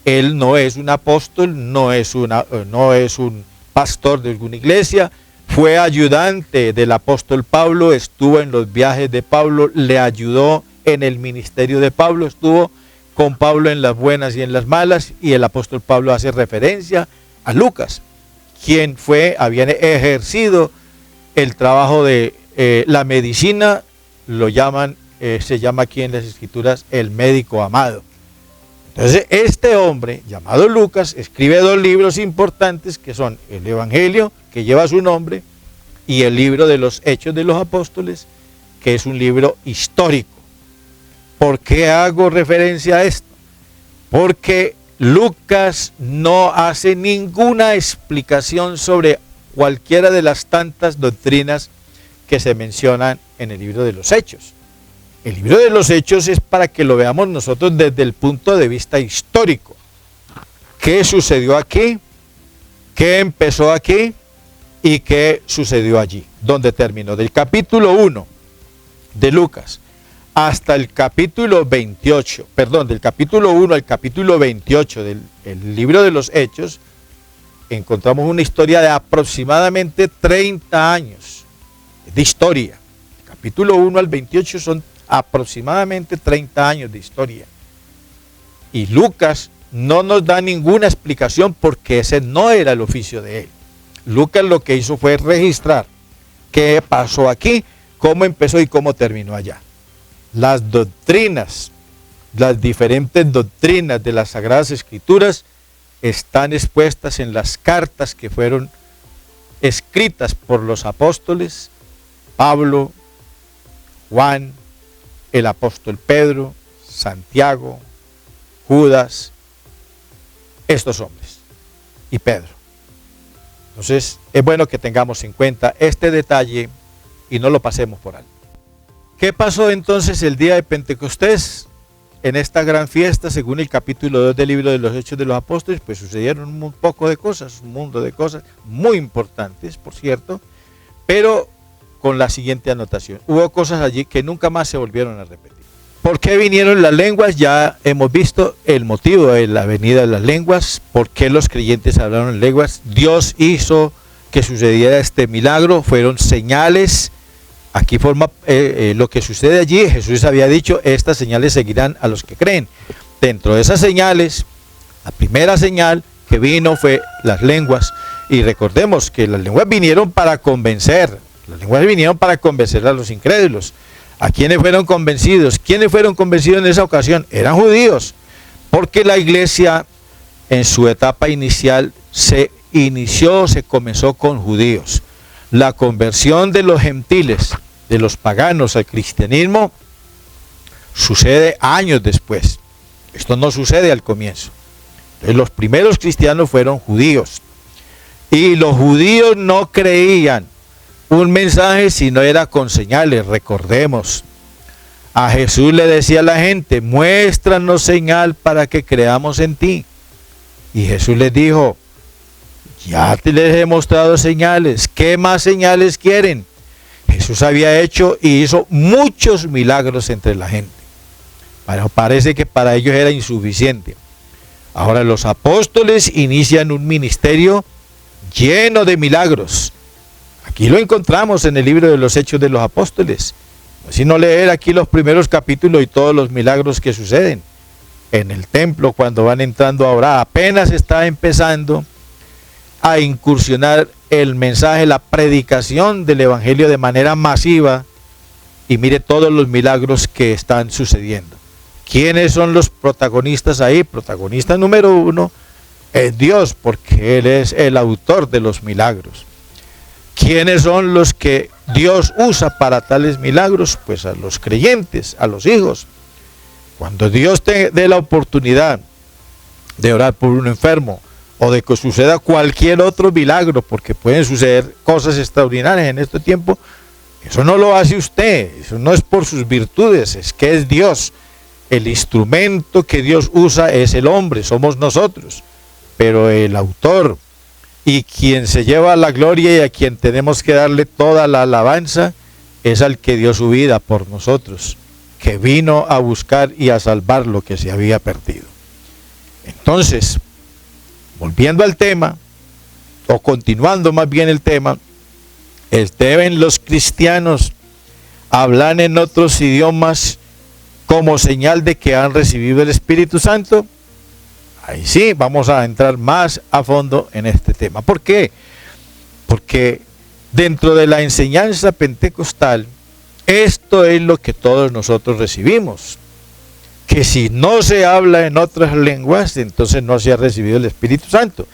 Él no es un apóstol, no es un pastor de alguna iglesia. Fue ayudante del apóstol Pablo, estuvo en los viajes de Pablo, le ayudó en el ministerio de Pablo, estuvo con Pablo en las buenas y en las malas, y el apóstol Pablo hace referencia a Lucas, quien había ejercido el trabajo de la medicina, se llama aquí en las escrituras el médico amado. Entonces este hombre llamado Lucas escribe dos libros importantes que son el Evangelio, que lleva su nombre, y el libro de los Hechos de los Apóstoles, que es un libro histórico. ¿Por qué hago referencia a esto? Porque Lucas no hace ninguna explicación sobre cualquiera de las tantas doctrinas que se mencionan en el libro de los Hechos. El libro de los Hechos es para que lo veamos nosotros desde el punto de vista histórico. ¿Qué sucedió aquí? ¿Qué empezó aquí? ¿Y qué sucedió allí? ¿Dónde terminó? Del capítulo 1 de Lucas hasta el capítulo 28, del capítulo 1 al capítulo 28 del libro de los Hechos, encontramos una historia de aproximadamente 30 años de historia. El capítulo 1 al 28 son aproximadamente 30 años de historia. Y Lucas no nos da ninguna explicación porque ese no era el oficio de él. Lucas lo que hizo fue registrar qué pasó aquí, cómo empezó y cómo terminó allá. Las doctrinas, las diferentes doctrinas de las Sagradas Escrituras están expuestas en las cartas que fueron escritas por los apóstoles, Pablo, Juan, el apóstol Pedro, Santiago, Judas, estos hombres, y Pedro. Entonces, es bueno que tengamos en cuenta este detalle y no lo pasemos por alto. ¿Qué pasó entonces el día de Pentecostés? En esta gran fiesta, según el capítulo 2 del libro de los Hechos de los Apóstoles, pues sucedieron un poco de cosas, un mundo de cosas muy importantes, por cierto, pero con la siguiente anotación. Hubo cosas allí que nunca más se volvieron a repetir. ¿Por qué vinieron las lenguas? Ya hemos visto el motivo de la venida de las lenguas, por qué los creyentes hablaron en lenguas. Dios hizo que sucediera este milagro, fueron señales. Aquí forma lo que sucede allí. Jesús había dicho, estas señales seguirán a los que creen. Dentro de esas señales La primera señal que vino fue las lenguas. Y recordemos que las lenguas vinieron para convencer. Las lenguas vinieron para convencer a los incrédulos. ¿A quiénes fueron convencidos? ¿Quiénes fueron convencidos en esa ocasión? Eran judíos. Porque la iglesia en su etapa inicial se comenzó con judíos. La conversión de los gentiles, de los paganos al cristianismo, sucede años después. Esto no sucede al comienzo. Entonces, los primeros cristianos fueron judíos. Y los judíos no creían un mensaje si no era con señales. Recordemos, a Jesús le decía a la gente, muéstranos señal para que creamos en ti. Y Jesús les dijo, ya te les he mostrado señales, ¿qué más señales quieren? Jesús había hecho y hizo muchos milagros entre la gente. Pero parece que para ellos era insuficiente. Ahora los apóstoles inician un ministerio lleno de milagros. Aquí lo encontramos en el libro de los Hechos de los Apóstoles. Si no leer aquí los primeros capítulos y todos los milagros que suceden. En el templo cuando van entrando ahora, apenas está empezando a incursionar el mensaje, la predicación del evangelio de manera masiva. Y mire todos los milagros que están sucediendo. ¿Quiénes son los protagonistas ahí? Protagonista número uno es Dios, porque Él es el autor de los milagros. ¿Quiénes son los que Dios usa para tales milagros? Pues a los creyentes, a los hijos. Cuando Dios te dé la oportunidad de orar por un enfermo o de que suceda cualquier otro milagro, porque pueden suceder cosas extraordinarias en este tiempo, eso no lo hace usted, eso no es por sus virtudes, es que es Dios. El instrumento que Dios usa es el hombre, somos nosotros, pero el autor y quien se lleva la gloria y a quien tenemos que darle toda la alabanza es al que dio su vida por nosotros, que vino a buscar y a salvar lo que se había perdido. Entonces, volviendo al tema, o continuando más bien el tema, ¿deben los cristianos hablar en otros idiomas como señal de que han recibido el Espíritu Santo? Ahí sí, vamos a entrar más a fondo en este tema. ¿Por qué? Porque dentro de la enseñanza pentecostal, esto es lo que todos nosotros recibimos. Que si no se habla en otras lenguas, entonces no se ha recibido el Espíritu Santo.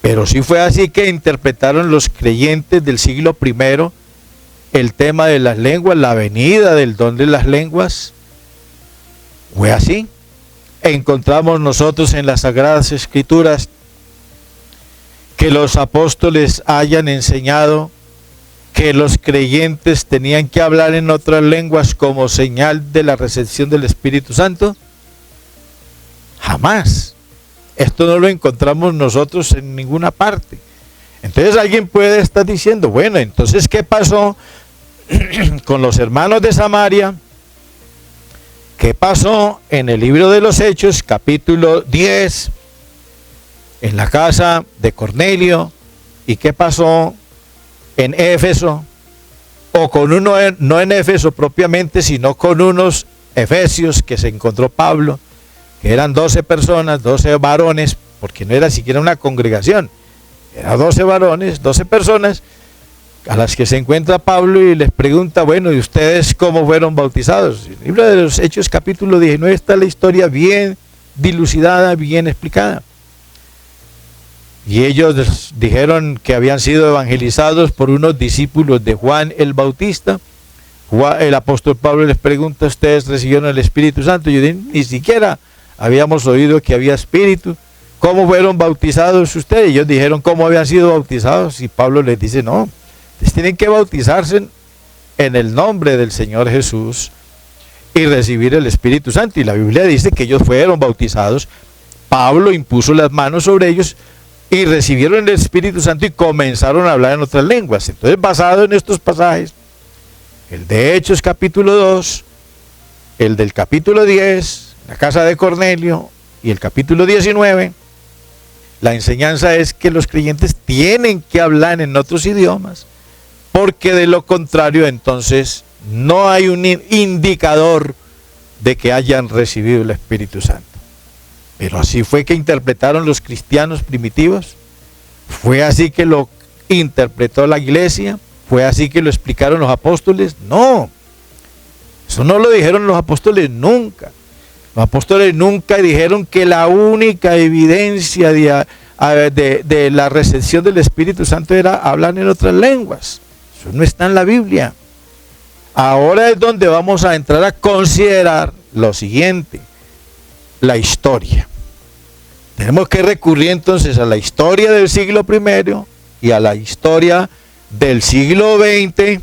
Pero sí fue así que interpretaron los creyentes del siglo I el tema de las lenguas, la venida del don de las lenguas. Fue así. Encontramos nosotros en las Sagradas Escrituras que los apóstoles hayan enseñado que los creyentes tenían que hablar en otras lenguas como señal de la recepción del Espíritu Santo. Jamás. Esto no lo encontramos nosotros en ninguna parte. Entonces alguien puede estar diciendo, bueno, entonces ¿qué pasó con los hermanos de Samaria? ¿Qué pasó en el libro de los Hechos, capítulo 10, en la casa de Cornelio? ¿Y qué pasó en Éfeso? O con uno, no en Éfeso propiamente, sino con unos efesios que se encontró Pablo, que eran 12 personas, 12 varones, porque no era siquiera una congregación, eran 12 varones, 12 personas, a las que se encuentra Pablo y les pregunta, bueno, ¿y ustedes cómo fueron bautizados? En el libro de los Hechos capítulo 19 está la historia bien dilucidada, bien explicada. Y ellos dijeron que habían sido evangelizados por unos discípulos de Juan el Bautista. El apóstol Pablo les pregunta, ¿ustedes recibieron el Espíritu Santo? Y ellos dicen, ni siquiera habíamos oído que había Espíritu. ¿Cómo fueron bautizados ustedes? Y ellos dijeron, ¿cómo habían sido bautizados? Y Pablo les dice, no, ustedes tienen que bautizarse en el nombre del Señor Jesús y recibir el Espíritu Santo. Y la Biblia dice que ellos fueron bautizados. Pablo impuso las manos sobre ellos y recibieron el Espíritu Santo y comenzaron a hablar en otras lenguas. Entonces, basado en estos pasajes, el de Hechos capítulo 2, el del capítulo 10, la casa de Cornelio, y el capítulo 19, la enseñanza es que los creyentes tienen que hablar en otros idiomas, porque de lo contrario entonces no hay un indicador de que hayan recibido el Espíritu Santo. Pero así fue que interpretaron los cristianos primitivos. ¿Fue así que lo interpretó la iglesia? ¿Fue así que lo explicaron los apóstoles? No. Eso no lo dijeron los apóstoles nunca. Los apóstoles nunca dijeron que la única evidencia de la recepción del Espíritu Santo era hablar en otras lenguas. Eso no está en la Biblia. Ahora es donde vamos a entrar a considerar lo siguiente: la historia. Tenemos que recurrir entonces a la historia del siglo I y a la historia del siglo XX,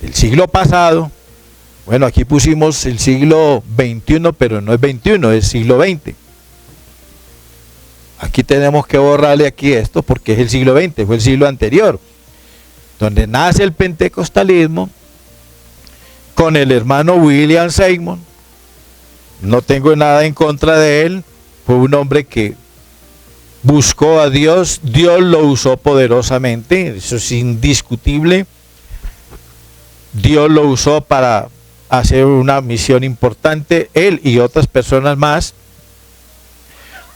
del siglo pasado. Bueno, aquí pusimos el siglo XXI, pero no es XXI, es siglo XX. Aquí tenemos que borrarle aquí esto porque es el siglo XX, fue el siglo anterior, donde nace el pentecostalismo con el hermano William Seymour. No tengo nada en contra de él, fue un hombre que buscó a Dios, Dios lo usó poderosamente, eso es indiscutible. Dios lo usó para hacer una misión importante, él y otras personas más.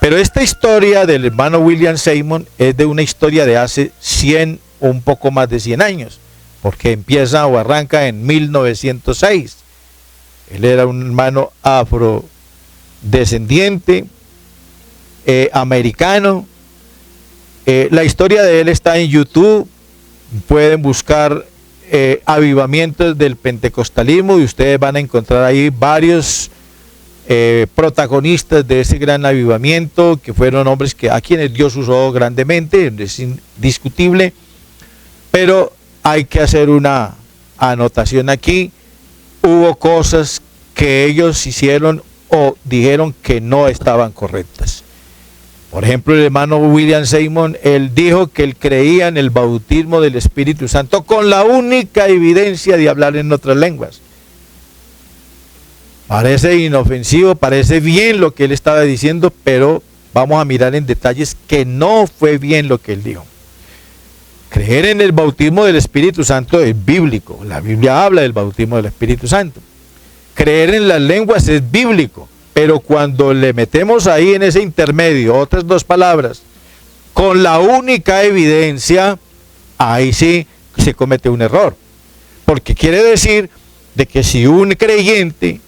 Pero esta historia del hermano William Seymour es de una historia de hace 100 o un poco más de 100 años, porque empieza o arranca en 1906. Él era un hermano afrodescendiente, americano. La historia de él está en YouTube, pueden buscar avivamientos del pentecostalismo y ustedes van a encontrar ahí varios protagonistas de ese gran avivamiento, que fueron hombres a quienes Dios usó grandemente, es indiscutible, pero hay que hacer una anotación aquí: hubo cosas que ellos hicieron o dijeron que no estaban correctas. Por ejemplo, el hermano William Seymour, él dijo que él creía en el bautismo del Espíritu Santo con la única evidencia de hablar en otras lenguas. Parece inofensivo, parece bien lo que él estaba diciendo, pero vamos a mirar en detalles que no fue bien lo que él dijo. Creer en el bautismo del Espíritu Santo es bíblico. La Biblia habla del bautismo del Espíritu Santo. Creer en las lenguas es bíblico. Pero cuando le metemos ahí en ese intermedio otras dos palabras, con la única evidencia, ahí sí se comete un error. Porque quiere decir de que si un creyente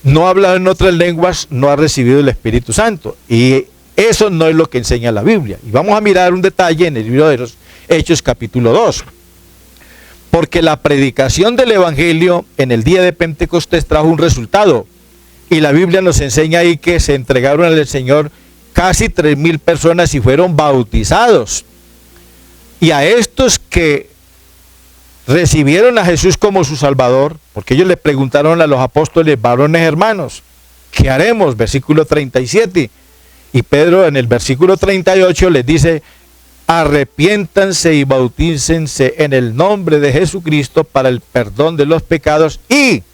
no habla en otras lenguas, no ha recibido el Espíritu Santo. Y eso no es lo que enseña la Biblia. Y vamos a mirar un detalle en el libro de los Hechos capítulo 2. Porque la predicación del Evangelio en el día de Pentecostés trajo un resultado. Y la Biblia nos enseña ahí que se entregaron al Señor casi 3,000 personas y fueron bautizados. Y a estos que recibieron a Jesús como su Salvador, porque ellos le preguntaron a los apóstoles: varones hermanos, ¿qué haremos? Versículo 37. Y Pedro en el versículo 38 les dice: arrepiéntanse y bautícense en el nombre de Jesucristo para el perdón de los pecados y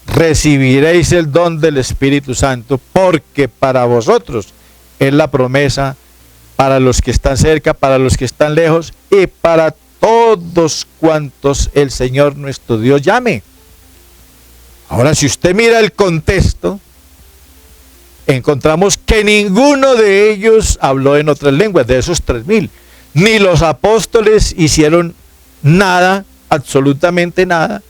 recibiréis el don del Espíritu Santo, porque para vosotros es la promesa, para los que están cerca, para los que están lejos y para todos cuantos el Señor nuestro Dios llame. Ahora, si usted mira el contexto, encontramos que ninguno de ellos habló en otras lenguas, de esos 3,000. Ni los apóstoles hicieron nada, absolutamente nada,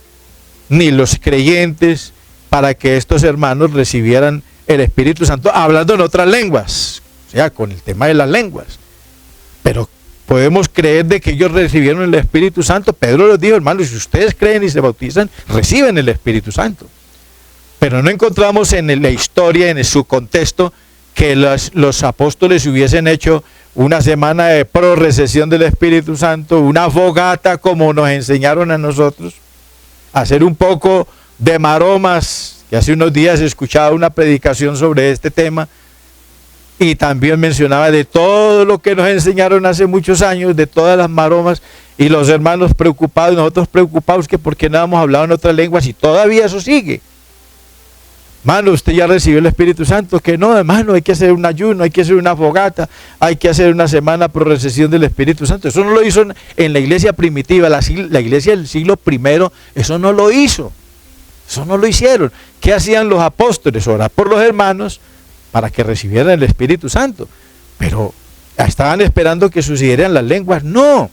ni los creyentes, para que estos hermanos recibieran el Espíritu Santo hablando en otras lenguas, o sea, con el tema de las lenguas. Pero podemos creer de que ellos recibieron el Espíritu Santo. Pedro les dijo: hermanos, si ustedes creen y se bautizan, reciben el Espíritu Santo. Pero no encontramos en la historia, en su contexto, que los apóstoles hubiesen hecho una semana de pro-recesión del Espíritu Santo, una fogata como nos enseñaron a nosotros, hacer un poco de maromas, que hace unos días escuchaba una predicación sobre este tema, y también mencionaba de todo lo que nos enseñaron hace muchos años, de todas las maromas, y los hermanos preocupados, nosotros preocupados que por qué no hemos hablado en otras lenguas, y todavía eso sigue. Hermano, usted ya recibió el Espíritu Santo. Que no, hermano, hay que hacer un ayuno, hay que hacer una fogata, hay que hacer una semana por recesión del Espíritu Santo. Eso no lo hizo en la iglesia primitiva, la iglesia del siglo I, eso no lo hizo. Eso no lo hicieron. ¿Qué hacían los apóstoles? Orar por los hermanos para que recibieran el Espíritu Santo. Pero estaban esperando que sucedieran las lenguas. No.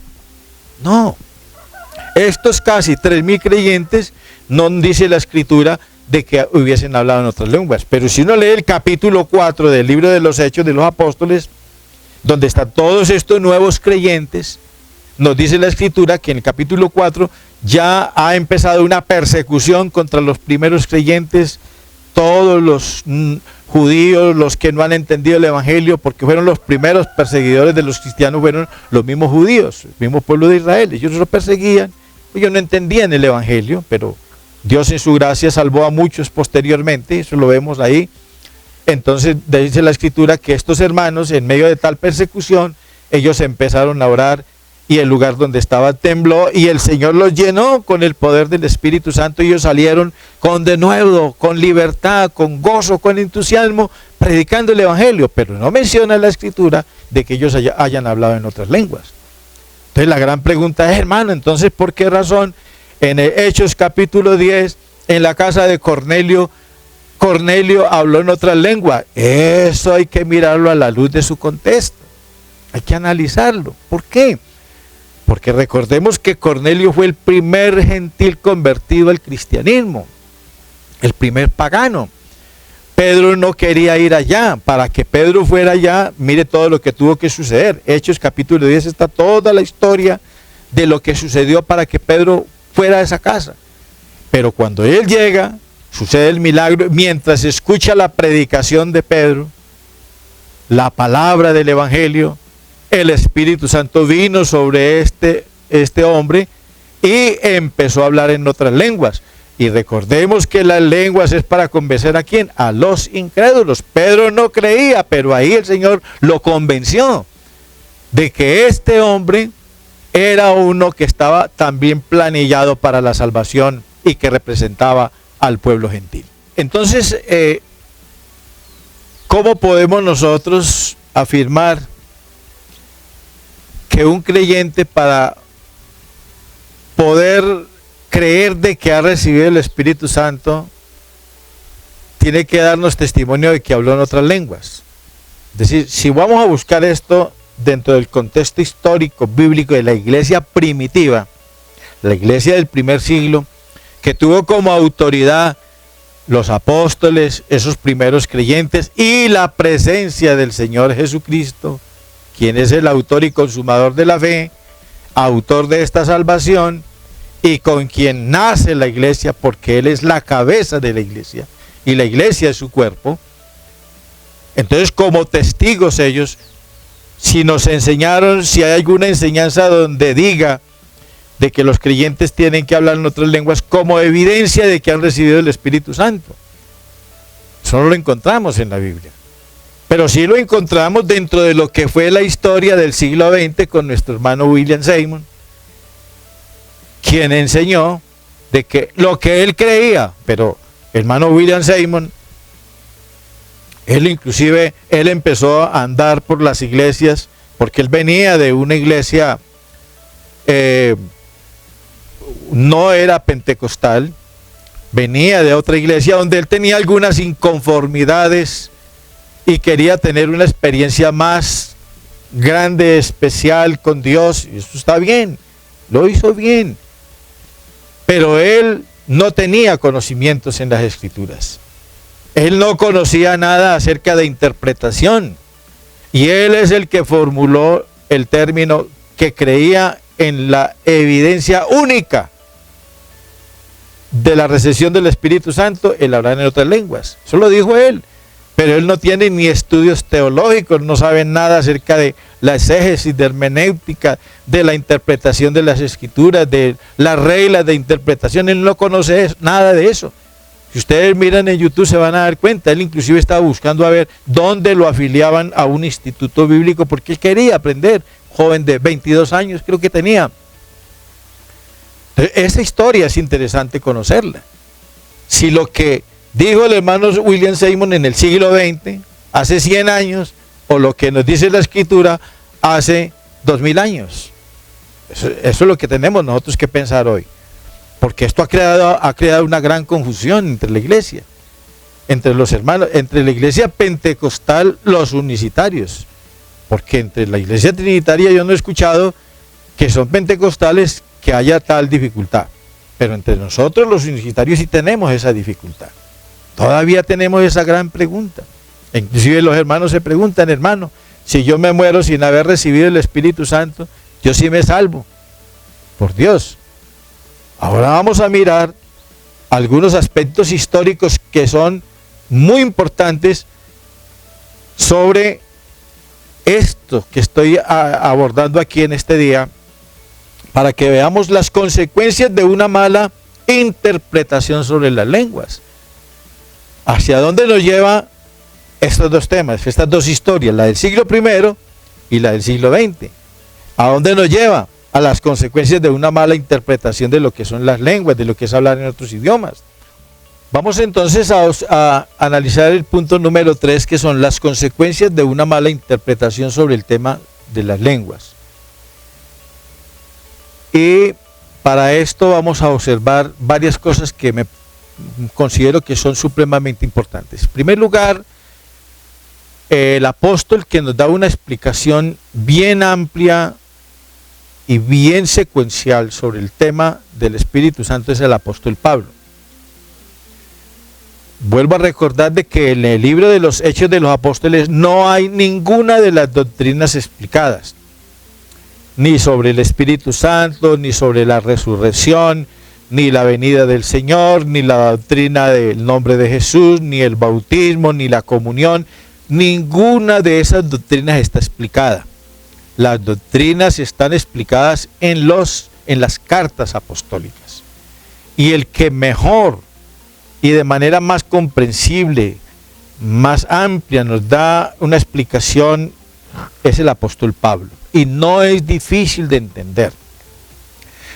Estos casi 3.000 creyentes no dice la Escritura de que hubiesen hablado en otras lenguas. Pero si uno lee el capítulo 4 del libro de los Hechos de los Apóstoles, donde están todos estos nuevos creyentes, nos dice la Escritura que en el capítulo 4 ya ha empezado una persecución contra los primeros creyentes, todos los judíos, los que no han entendido el Evangelio, porque fueron los primeros perseguidores de los cristianos, fueron los mismos judíos, el mismo pueblo de Israel. Ellos los perseguían, ellos no entendían el Evangelio, pero Dios en su gracia salvó a muchos posteriormente, eso lo vemos ahí. Entonces dice la Escritura que estos hermanos, en medio de tal persecución, ellos empezaron a orar y el lugar donde estaba tembló y el Señor los llenó con el poder del Espíritu Santo y ellos salieron con denuedo, con libertad, con gozo, con entusiasmo, predicando el Evangelio, pero no menciona la Escritura de que ellos hayan hablado en otras lenguas. Entonces la gran pregunta es, hermano, entonces ¿por qué razón en Hechos capítulo 10, en la casa de Cornelio habló en otra lengua? Eso hay que mirarlo a la luz de su contexto. Hay que analizarlo. ¿Por qué? Porque recordemos que Cornelio fue el primer gentil convertido al cristianismo, el primer pagano. Pedro no quería ir allá. Para que Pedro fuera allá, mire todo lo que tuvo que suceder. Hechos capítulo 10 está toda la historia de lo que sucedió para que Pedro fuera a esa casa. Pero cuando él llega, sucede el milagro, mientras escucha la predicación de Pedro, la palabra del Evangelio, el Espíritu Santo vino sobre este hombre y empezó a hablar en otras lenguas. Y recordemos que las lenguas es para convencer ¿a quién? A los incrédulos. Pedro no creía, pero ahí el Señor lo convenció de que este hombre era uno que estaba también planillado para la salvación y que representaba al pueblo gentil. Entonces, ¿cómo podemos nosotros afirmar que un creyente, para poder creer de que ha recibido el Espíritu Santo, tiene que darnos testimonio de que habló en otras lenguas? Es decir, si vamos a buscar esto dentro del contexto histórico bíblico de la iglesia primitiva, la iglesia del primer siglo, que tuvo como autoridad los apóstoles, esos primeros creyentes, y la presencia del Señor Jesucristo, quien es el autor y consumador de la fe, autor de esta salvación, y con quien nace la iglesia, porque Él es la cabeza de la iglesia, y la iglesia es su cuerpo. Entonces, como testigos ellos, si nos enseñaron, si hay alguna enseñanza donde diga de que los creyentes tienen que hablar en otras lenguas como evidencia de que han recibido el Espíritu Santo, eso no lo encontramos en la Biblia. Pero sí lo encontramos dentro de lo que fue la historia del siglo XX con nuestro hermano William Seymour, quien enseñó de que lo que él creía, pero el hermano William Seymour, él empezó a andar por las iglesias, porque él venía de una iglesia, no era pentecostal, venía de otra iglesia donde él tenía algunas inconformidades y quería tener una experiencia más grande, especial con Dios. Y eso está bien, lo hizo bien, pero él no tenía conocimientos en las Escrituras. Él no conocía nada acerca de interpretación, y él es el que formuló el término que creía en la evidencia única de la recepción del Espíritu Santo, el hablar en otras lenguas. Eso lo dijo él, pero él no tiene ni estudios teológicos, no sabe nada acerca de la exégesis, de hermenéutica, de la interpretación de las Escrituras, de las reglas de interpretación. Él no conoce nada de eso. Si ustedes miran en YouTube se van a dar cuenta, él inclusive estaba buscando a ver dónde lo afiliaban a un instituto bíblico, porque él quería aprender, joven de 22 años creo que tenía. Entonces, esa historia es interesante conocerla. Si lo que dijo el hermano William Seymour en el siglo XX, hace 100 años, o lo que nos dice la Escritura hace 2000 años. Eso es lo que tenemos nosotros que pensar hoy. Porque esto ha creado una gran confusión entre la iglesia. entre los hermanos, entre la iglesia pentecostal, los unicitarios, porque entre la iglesia trinitaria yo no he escuchado que son pentecostales que haya tal dificultad, pero entre nosotros los unicitarios sí tenemos esa dificultad, todavía tenemos esa gran pregunta. Inclusive los hermanos se preguntan: hermano, si yo me muero sin haber recibido el Espíritu Santo, yo sí me salvo, por Dios. Ahora vamos a mirar algunos aspectos históricos que son muy importantes sobre esto que estoy abordando aquí en este día, para que veamos las consecuencias de una mala interpretación sobre las lenguas. ¿Hacia dónde nos lleva estos dos temas, estas dos historias, la del siglo I y la del siglo XX? ¿A dónde nos lleva? A las consecuencias de una mala interpretación de lo que son las lenguas, de lo que es hablar en otros idiomas. Vamos entonces a analizar el punto número 3, que son las consecuencias de una mala interpretación sobre el tema de las lenguas. Y para esto vamos a observar varias cosas que me considero que son supremamente importantes. En primer lugar, el apóstol que nos da una explicación bien amplia y bien secuencial sobre el tema del Espíritu Santo es el apóstol Pablo. Vuelvo a recordar de que en el libro de los Hechos de los Apóstoles no hay ninguna de las doctrinas explicadas, ni sobre el Espíritu Santo, ni sobre la resurrección, ni la venida del Señor, ni la doctrina del nombre de Jesús, ni el bautismo, ni la comunión. Ninguna de esas doctrinas está explicada. Las doctrinas están explicadas en las cartas apostólicas. Y el que mejor y de manera más comprensible, más amplia nos da una explicación es el apóstol Pablo. Y no es difícil de entender.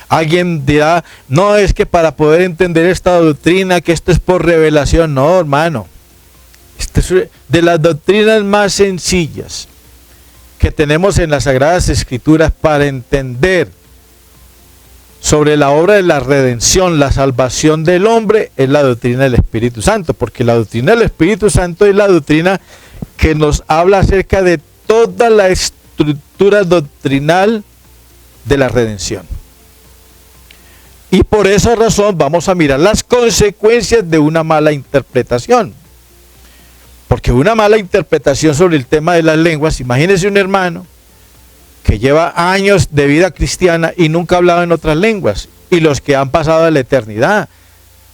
Alguien dirá: no, es que para poder entender esta doctrina, que esto es por revelación. No, hermano. Esto es de las doctrinas más sencillas que tenemos en las Sagradas Escrituras para entender sobre la obra de la redención, la salvación del hombre, es la doctrina del Espíritu Santo, porque la doctrina del Espíritu Santo es la doctrina que nos habla acerca de toda la estructura doctrinal de la redención. Y por esa razón vamos a mirar las consecuencias de una mala interpretación. Porque una mala interpretación sobre el tema de las lenguas, imagínese un hermano que lleva años de vida cristiana y nunca ha hablado en otras lenguas, y los que han pasado a la eternidad.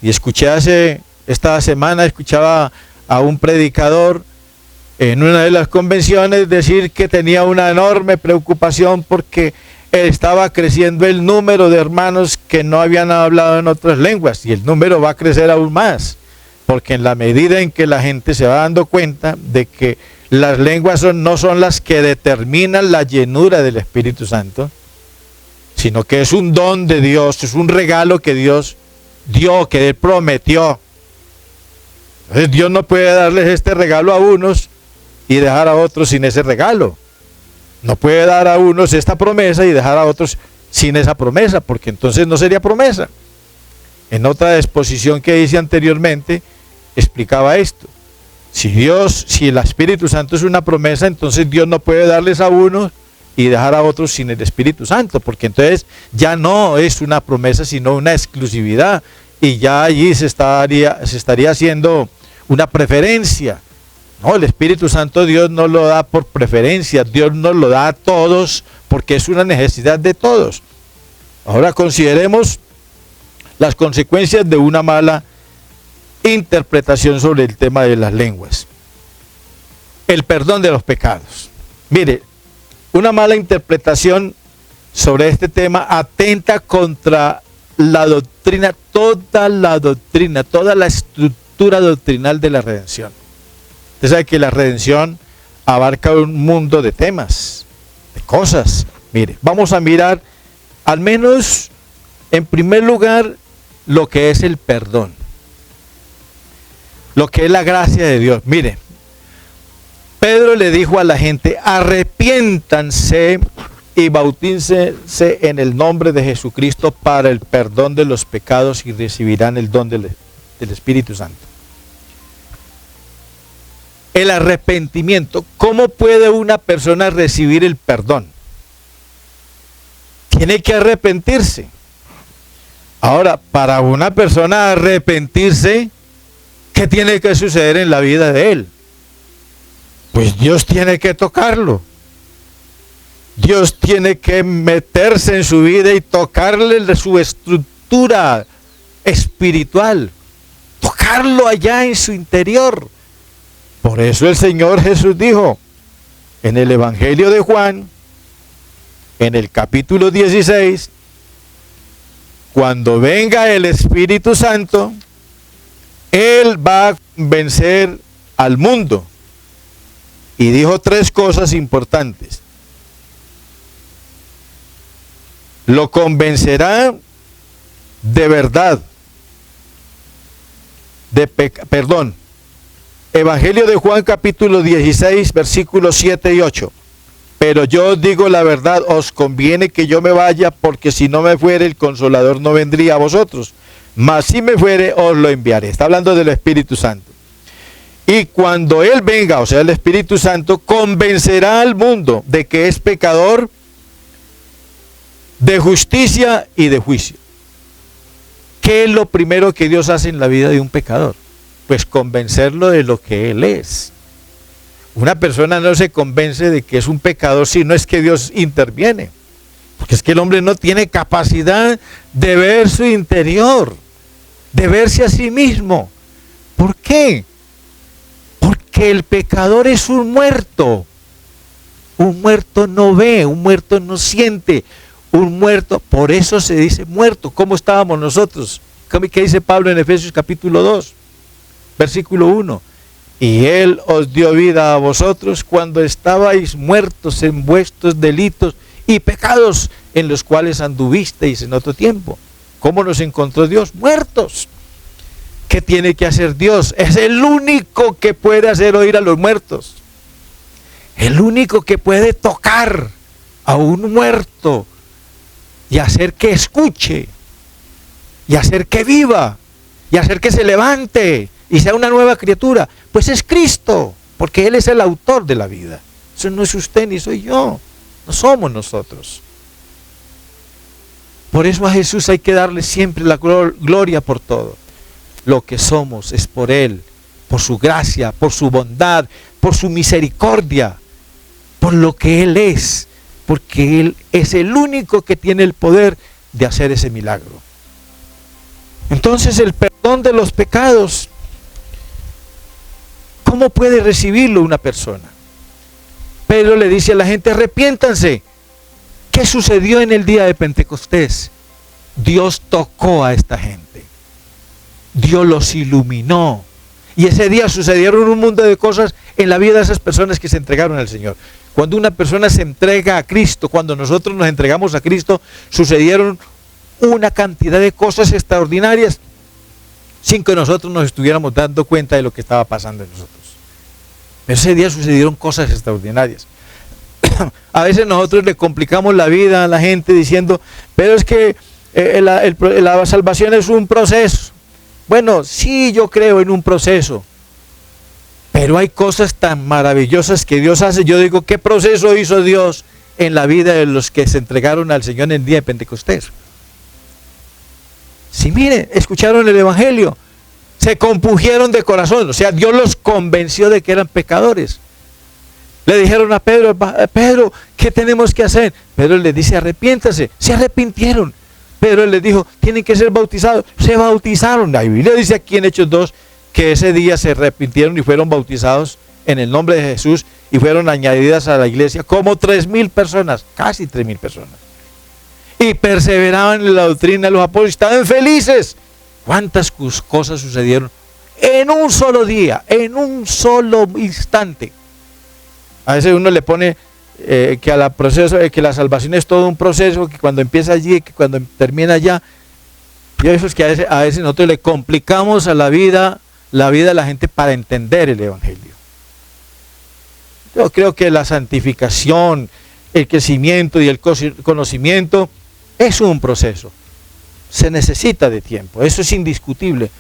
Y esta semana escuchaba a un predicador en una de las convenciones decir que tenía una enorme preocupación porque estaba creciendo el número de hermanos que no habían hablado en otras lenguas, y el número va a crecer aún más. Porque en la medida en que la gente se va dando cuenta de que las lenguas no son las que determinan la llenura del Espíritu Santo, sino que es un don de Dios, es un regalo que Dios dio, que Él prometió. Entonces Dios no puede darles este regalo a unos y dejar a otros sin ese regalo. No puede dar a unos esta promesa y dejar a otros sin esa promesa, porque entonces no sería promesa. En otra exposición que hice anteriormente, explicaba esto. Si el Espíritu Santo es una promesa, entonces Dios no puede darles a unos y dejar a otros sin el Espíritu Santo, porque entonces ya no es una promesa, sino una exclusividad, y ya allí se estaría haciendo una preferencia. No, el Espíritu Santo Dios no lo da por preferencia, Dios nos lo da a todos, porque es una necesidad de todos. Ahora consideremos las consecuencias de una mala interpretación sobre el tema de las lenguas. El perdón de los pecados. Mire, una mala interpretación sobre este tema atenta contra la doctrina, toda la estructura doctrinal de la redención. Usted sabe que la redención abarca un mundo de temas, de cosas. Mire, vamos a mirar al menos en primer lugar lo que es el perdón, lo que es la gracia de Dios. Mire, Pedro le dijo a la gente: arrepiéntanse y bautícense en el nombre de Jesucristo para el perdón de los pecados y recibirán el don del Espíritu Santo. el arrepentimiento. ¿Cómo puede una persona recibir el perdón? Tiene que arrepentirse. Ahora, para una persona arrepentirse, ¿qué tiene que suceder en la vida de él? Pues Dios tiene que tocarlo. Dios tiene que meterse en su vida y tocarle su estructura espiritual, tocarlo allá en su interior. Por eso el Señor Jesús dijo en el Evangelio de Juan, en el capítulo 16, cuando venga el Espíritu Santo, Él va a vencer al mundo. Y dijo 3 cosas importantes. Lo convencerá de verdad, Evangelio de Juan capítulo 16, versículos 7 y 8. Pero yo os digo la verdad, os conviene que yo me vaya, porque si no me fuere, el Consolador no vendría a vosotros. Mas si me fuere, os lo enviaré. Está hablando del Espíritu Santo. Y cuando Él venga, o sea, el Espíritu Santo, convencerá al mundo de que es pecador, de justicia y de juicio. ¿Qué es lo primero que Dios hace en la vida de un pecador? Pues convencerlo de lo que él es. Una persona no se convence de que es un pecador si no es que Dios interviene. Porque es que el hombre no tiene capacidad de ver su interior, de verse a sí mismo. ¿Por qué? Porque el pecador es un muerto. Un muerto no ve, un muerto no siente. Un muerto, por eso se dice muerto. ¿Cómo estábamos nosotros? ¿Qué dice Pablo en Efesios capítulo 2, versículo 1? Y Él os dio vida a vosotros cuando estabais muertos en vuestros delitos y pecados, en los cuales anduvisteis en otro tiempo. ¿Cómo nos encontró Dios? Muertos. ¿Qué tiene que hacer Dios? Es el único que puede hacer oír a los muertos. El único que puede tocar a un muerto y hacer que escuche, y hacer que viva, y hacer que se levante, y sea una nueva criatura, pues es Cristo, porque Él es el autor de la vida. Eso no es usted ni soy yo, no somos nosotros. Por eso a Jesús hay que darle siempre la gloria por todo. Lo que somos es por Él, por su gracia, por su bondad, por su misericordia, por lo que Él es, porque Él es el único que tiene el poder de hacer ese milagro. Entonces el perdón de los pecados, ¿cómo puede recibirlo una persona? Pedro le dice a la gente, arrepiéntanse. ¿Qué sucedió en el día de Pentecostés? Dios tocó a esta gente. Dios los iluminó. Y ese día sucedieron un mundo de cosas en la vida de esas personas que se entregaron al Señor. Cuando una persona se entrega a Cristo, cuando nosotros nos entregamos a Cristo, sucedieron una cantidad de cosas extraordinarias sin que nosotros nos estuviéramos dando cuenta de lo que estaba pasando en nosotros. Pero ese día sucedieron cosas extraordinarias. A veces nosotros le complicamos la vida a la gente diciendo, pero es que la salvación es un proceso. Bueno, sí, yo creo en un proceso, pero hay cosas tan maravillosas que Dios hace. Yo digo, ¿qué proceso hizo Dios en la vida de los que se entregaron al Señor en el día de Pentecostés? Sí, miren, escucharon el Evangelio, se compungieron de corazón, o sea, Dios los convenció de que eran pecadores. Le dijeron a Pedro, Pedro, ¿qué tenemos que hacer? Pedro les dice, arrepiéntase. Se arrepintieron. Pedro les dijo, tienen que ser bautizados. Se bautizaron. La Biblia dice aquí en Hechos 2 que ese día se arrepintieron y fueron bautizados en el nombre de Jesús y fueron añadidas a la iglesia como 3,000 personas, casi 3,000 personas. Y perseveraban en la doctrina de los apóstoles, estaban felices. ¿Cuántas cosas sucedieron en un solo día, en un solo instante? A veces uno le pone que la salvación es todo un proceso, que cuando empieza allí, que cuando termina allá. Y eso es que a veces nosotros le complicamos a la vida de la gente para entender el Evangelio. Yo creo que la santificación, el crecimiento y el conocimiento es un proceso. Se necesita de tiempo, eso es indiscutible.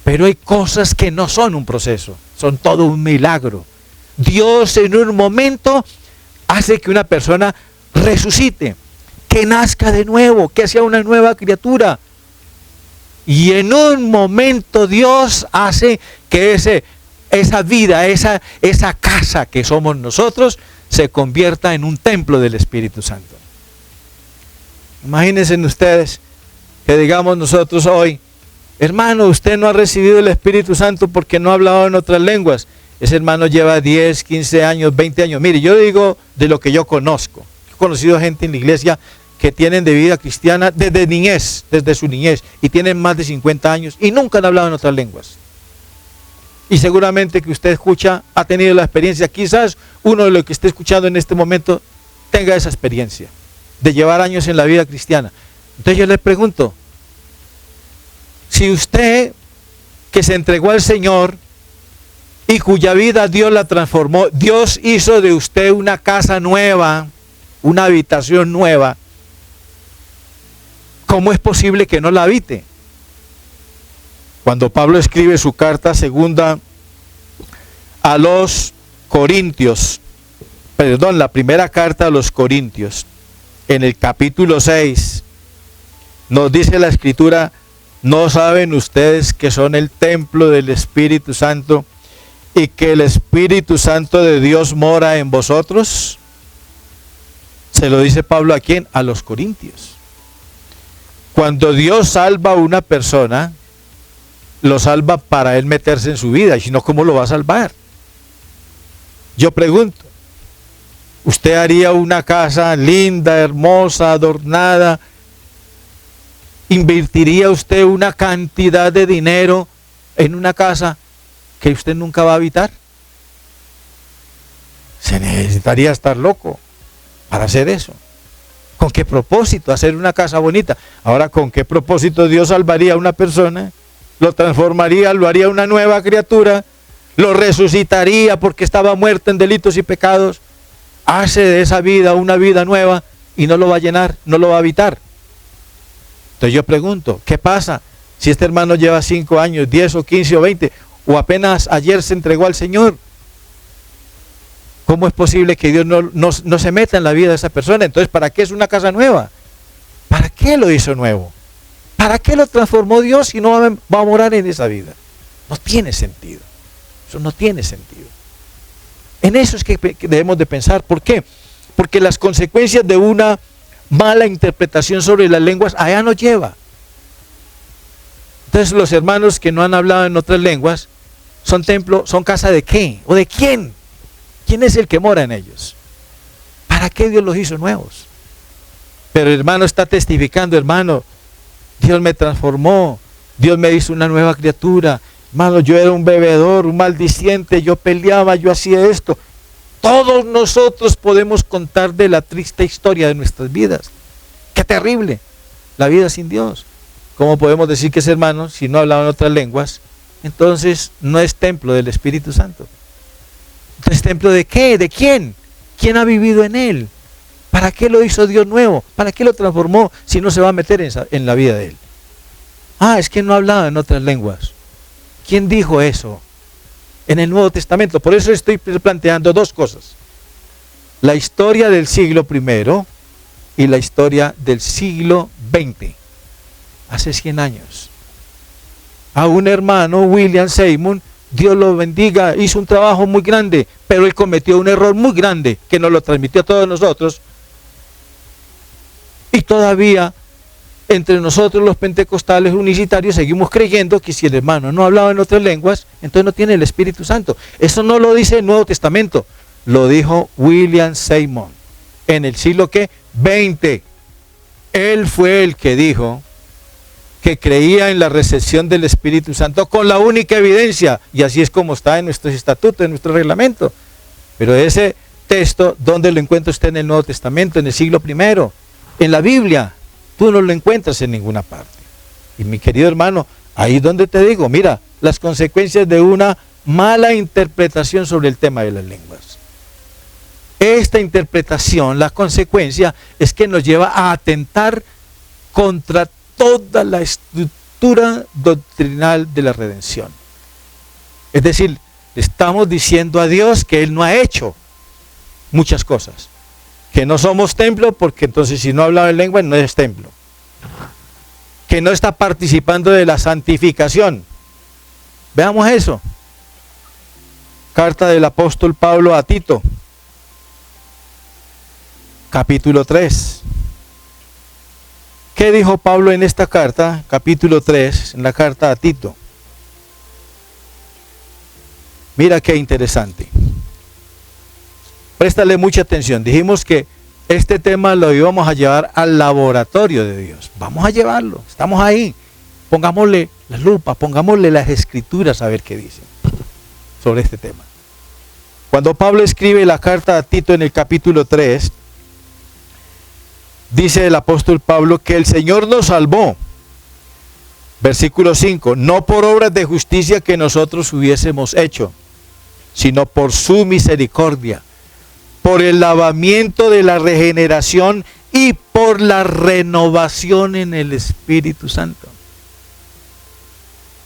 Pero hay cosas que no son un proceso, son todo un milagro. Dios en un momento hace que una persona resucite, que nazca de nuevo, que sea una nueva criatura. Y en un momento Dios hace que esa vida, esa casa que somos nosotros, se convierta en un templo del Espíritu Santo. Imagínense ustedes que digamos nosotros hoy, hermano, usted no ha recibido el Espíritu Santo porque no ha hablado en otras lenguas. Ese hermano lleva 10, 15 años, 20 años. Mire, yo digo de lo que yo conozco. He conocido gente en la iglesia que tienen de vida cristiana desde su niñez, y tienen más de 50 años y nunca han hablado en otras lenguas. Y seguramente que usted escucha, ha tenido la experiencia, quizás uno de los que esté escuchando en este momento tenga esa experiencia de llevar años en la vida cristiana. Entonces yo le pregunto, si usted que se entregó al Señor y cuya vida Dios la transformó, Dios hizo de usted una casa nueva, una habitación nueva, ¿cómo es posible que no la habite? Cuando Pablo escribe su carta segunda a los Corintios, la primera carta a los Corintios, en el capítulo 6, nos dice la Escritura, ¿no saben ustedes que son el templo del Espíritu Santo y que el Espíritu Santo de Dios mora en vosotros? Se lo dice Pablo a ¿quién? A los Corintios. Cuando Dios salva a una persona, lo salva para él meterse en su vida, y si no, ¿cómo lo va a salvar? Yo pregunto, ¿usted haría una casa linda, hermosa, adornada? ¿Invertiría usted una cantidad de dinero en una casa que usted nunca va a habitar? Se necesitaría estar loco para hacer eso. ¿Con qué propósito hacer una casa bonita? Ahora, ¿con qué propósito Dios salvaría a una persona? Lo transformaría, lo haría una nueva criatura, lo resucitaría porque estaba muerto en delitos y pecados, hace de esa vida una vida nueva y no lo va a llenar, no lo va a habitar. Entonces yo pregunto, ¿qué pasa si este hermano lleva 5 años, 10 o 15 o 20, o apenas ayer se entregó al Señor? ¿Cómo es posible que Dios no se meta en la vida de esa persona? Entonces, ¿para qué es una casa nueva? ¿Para qué lo hizo nuevo? ¿Para qué lo transformó Dios si no va a morar en esa vida? No tiene sentido. Eso no tiene sentido. En eso es que debemos de pensar. ¿Por qué? Porque las consecuencias de una mala interpretación sobre las lenguas allá nos lleva. Entonces los hermanos que no han hablado en otras lenguas son templo, son casa de qué o de quién. ¿Quién es el que mora en ellos? ¿Para qué Dios los hizo nuevos? Pero el hermano está testificando, hermano, Dios me transformó, Dios me hizo una nueva criatura. Hermano, yo era un bebedor, un maldiciente, yo peleaba, yo hacía esto. Todos nosotros podemos contar de la triste historia de nuestras vidas. ¡Qué terrible! La vida sin Dios. ¿Cómo podemos decir que es hermano si no hablaba en otras lenguas? Entonces no es templo del Espíritu Santo. Entonces, ¿templo de qué? ¿De quién? ¿Quién ha vivido en él? ¿Para qué lo hizo Dios nuevo? ¿Para qué lo transformó si no se va a meter en la vida de él? Ah, es que no hablaba en otras lenguas. ¿Quién dijo eso? En el Nuevo Testamento. Por eso estoy planteando dos cosas. La historia del siglo I y la historia del siglo XX. Hace 100 años. A un hermano, William Seymour, Dios lo bendiga, hizo un trabajo muy grande, pero él cometió un error muy grande que nos lo transmitió a todos nosotros. Y todavía entre nosotros los pentecostales unicitarios seguimos creyendo que si el hermano no hablaba en otras lenguas, entonces no tiene el Espíritu Santo. Eso no lo dice el Nuevo Testamento, lo dijo William Seymour en el siglo XX. Él fue el que dijo que creía en la recepción del Espíritu Santo con la única evidencia, y así es como está en nuestros estatutos, en nuestro reglamento. Pero ese texto, ¿dónde lo encuentra usted en el Nuevo Testamento? En el siglo I, en la Biblia. Tú no lo encuentras en ninguna parte. Y mi querido hermano, ahí donde te digo, mira, las consecuencias de una mala interpretación sobre el tema de las lenguas. Esta interpretación, la consecuencia es que nos lleva a atentar contra toda la estructura doctrinal de la redención. Es decir, estamos diciendo a Dios que Él no ha hecho muchas cosas. Que no somos templo, porque entonces si no hablaba en lengua no es templo. Que no está participando de la santificación. Veamos eso. Carta del apóstol Pablo a Tito, capítulo 3. ¿Qué dijo Pablo en esta carta? Capítulo 3, en la carta a Tito. Mira qué interesante. Préstale mucha atención. Dijimos que este tema lo íbamos a llevar al laboratorio de Dios. Vamos a llevarlo. Estamos ahí. Pongámosle la lupa, pongámosle las escrituras a ver qué dicen sobre este tema. Cuando Pablo escribe la carta a Tito en el capítulo 3, dice el apóstol Pablo que el Señor nos salvó. Versículo 5, no por obras de justicia que nosotros hubiésemos hecho, sino por su misericordia, por el lavamiento de la regeneración y por la renovación en el Espíritu Santo.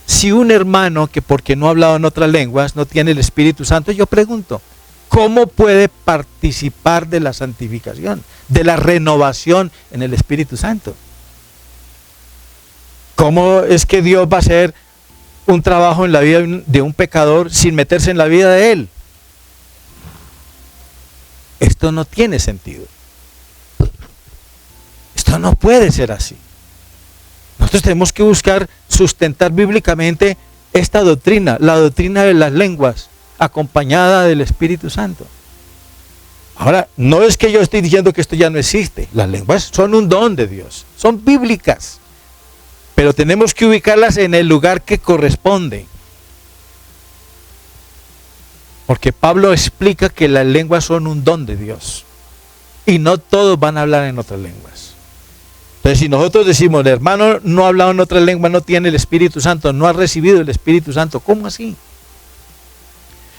Si un hermano que porque no ha hablado en otras lenguas no tiene el Espíritu Santo, yo pregunto, ¿cómo puede participar de la santificación, de la renovación en el Espíritu Santo? ¿Cómo es que Dios va a hacer un trabajo en la vida de un pecador sin meterse en la vida de él? Esto no tiene sentido. Esto no puede ser así. Nosotros tenemos que buscar sustentar bíblicamente esta doctrina, la doctrina de las lenguas, acompañada del Espíritu Santo. Ahora, no es que yo esté diciendo que esto ya no existe. Las lenguas son un don de Dios, son bíblicas, pero tenemos que ubicarlas en el lugar que corresponde. Porque Pablo explica que las lenguas son un don de Dios y no todos van a hablar en otras lenguas. Entonces, si nosotros decimos, el hermano no ha hablado en otra lengua, no tiene el Espíritu Santo, no ha recibido el Espíritu Santo, ¿cómo así?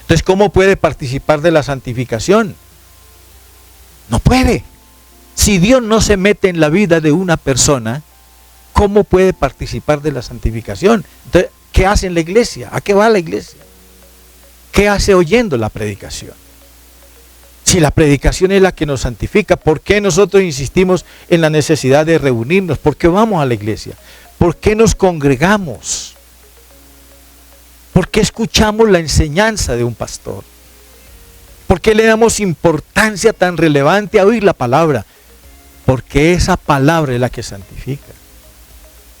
Entonces, ¿cómo puede participar de la santificación? No puede. Si Dios no se mete en la vida de una persona, ¿cómo puede participar de la santificación? Entonces, ¿qué hace en la iglesia? ¿A qué va la iglesia? ¿Qué hace oyendo la predicación? Si la predicación es la que nos santifica, ¿por qué nosotros insistimos en la necesidad de reunirnos? ¿Por qué vamos a la iglesia? ¿Por qué nos congregamos? ¿Por qué escuchamos la enseñanza de un pastor? ¿Por qué le damos importancia tan relevante a oír la palabra? Porque esa palabra es la que santifica.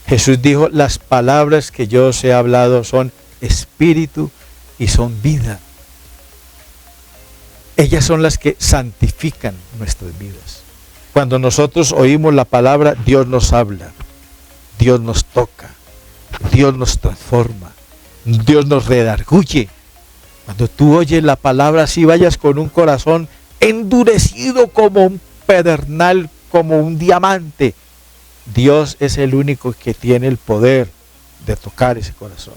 Jesús dijo, las palabras que yo os he hablado son espíritu y son vida. Ellas son las que santifican nuestras vidas. Cuando nosotros oímos la palabra, Dios nos habla, Dios nos toca, Dios nos transforma, Dios nos redarguye. Cuando tú oyes la palabra así, vayas con un corazón endurecido como un pedernal, como un diamante. Dios es el único que tiene el poder de tocar ese corazón.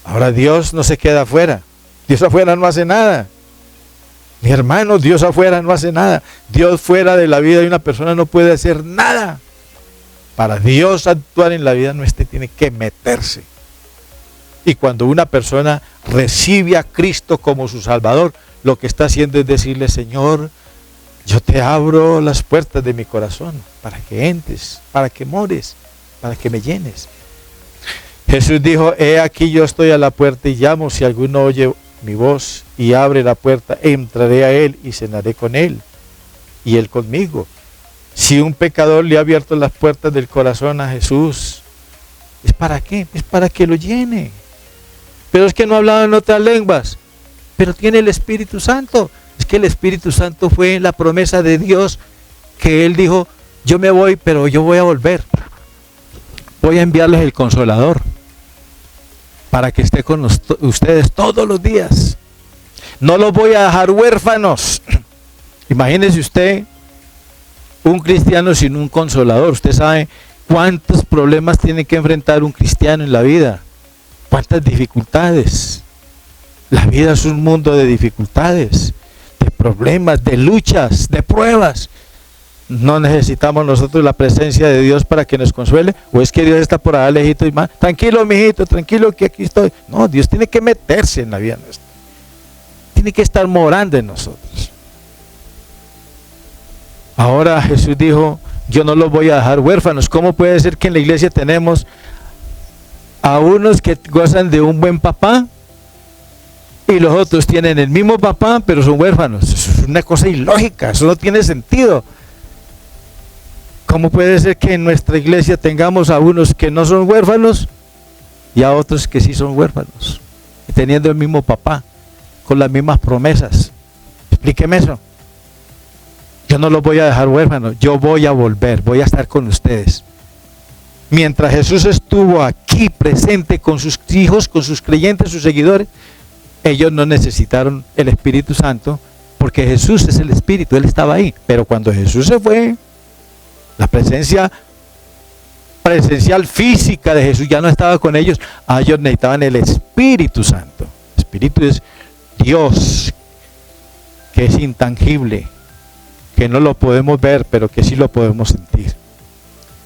Ahora Dios no se queda afuera. Dios afuera no hace nada. Mi hermano, Dios afuera no hace nada. Dios fuera de la vida de una persona no puede hacer nada. Para Dios actuar en la vida nuestra tiene que meterse. Y cuando una persona recibe a Cristo como su Salvador, lo que está haciendo es decirle, Señor, yo te abro las puertas de mi corazón para que entres, para que mores, para que me llenes. Jesús dijo, he aquí yo estoy a la puerta y llamo, si alguno oye mi voz y abre la puerta, entraré a él y cenaré con él y él conmigo. Si un pecador le ha abierto las puertas del corazón a Jesús, ¿es para qué? Es para que lo llene. Pero es que no hablaba en otras lenguas, pero tiene el Espíritu Santo. Es que el Espíritu Santo fue la promesa de Dios, que Él dijo, yo me voy, pero yo voy a volver. Voy a enviarles el Consolador para que esté con ustedes todos los días. No los voy a dejar huérfanos. Imagínese usted un cristiano sin un Consolador. Usted sabe cuántos problemas tiene que enfrentar un cristiano en la vida, cuántas dificultades. La vida es un mundo de dificultades, de problemas, de luchas, de pruebas. ¿No necesitamos nosotros la presencia de Dios para que nos consuele? ¿O es que Dios está por allá lejito y más? Tranquilo, mijito, tranquilo que aquí estoy. No, Dios tiene que meterse en la vida nuestra. Tiene que estar morando en nosotros. Ahora Jesús dijo, yo no los voy a dejar huérfanos. ¿Cómo puede ser que en la iglesia tenemos a unos que gozan de un buen papá y los otros tienen el mismo papá pero son huérfanos? Eso es una cosa ilógica, eso no tiene sentido. ¿Cómo puede ser que en nuestra iglesia tengamos a unos que no son huérfanos y a otros que sí son huérfanos, y teniendo el mismo papá, con las mismas promesas? Explíqueme eso. Yo no los voy a dejar huérfanos, yo voy a volver, voy a estar con ustedes. Mientras Jesús estuvo aquí presente con sus hijos, con sus creyentes, sus seguidores, ellos no necesitaron el Espíritu Santo, porque Jesús es el Espíritu, Él estaba ahí. Pero cuando Jesús se fue, la presencia presencial física de Jesús ya no estaba con ellos. Ellos necesitaban el Espíritu Santo. El Espíritu es Dios, que es intangible, que no lo podemos ver, pero que sí lo podemos sentir.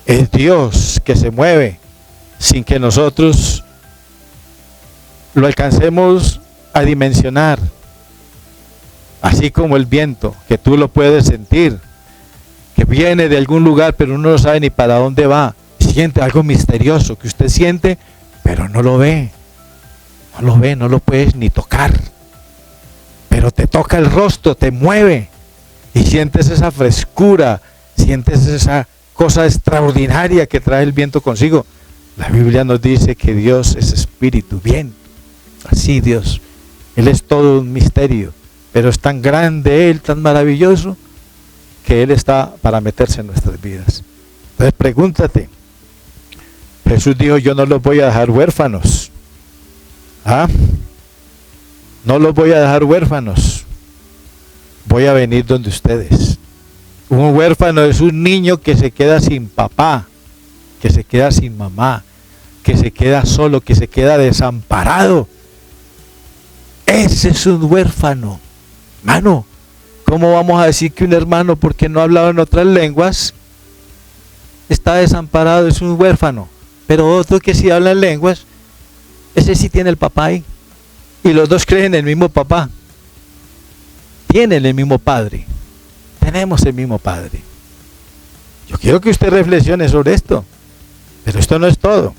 Es Dios que se mueve sin que nosotros lo alcancemos a dimensionar. Así como el viento, que tú lo puedes sentir, que viene de algún lugar, pero uno no sabe ni para dónde va. Siente algo misterioso que usted siente, pero no lo ve. No lo ve, no lo puedes ni tocar. Pero te toca el rostro, te mueve. Y sientes esa frescura, sientes esa cosa extraordinaria que trae el viento consigo. La Biblia nos dice que Dios es espíritu, bien. Así Dios. Él es todo un misterio. Pero es tan grande Él, tan maravilloso, que Él está para meterse en nuestras vidas. Entonces pregúntate. Jesús dijo, yo no los voy a dejar huérfanos. ¿Ah? No los voy a dejar huérfanos. Voy a venir donde ustedes. Un huérfano es un niño que se queda sin papá, que se queda sin mamá, que se queda solo, que se queda desamparado. Ese es un huérfano. Hermano, ¿cómo vamos a decir que un hermano, porque no ha hablado en otras lenguas, está desamparado, es un huérfano? Pero otro que sí habla en lenguas, ese sí tiene el papá ahí. Y los dos creen en el mismo papá. Tienen el mismo padre. Tenemos el mismo padre. Yo quiero que usted reflexione sobre esto. Pero esto no es todo.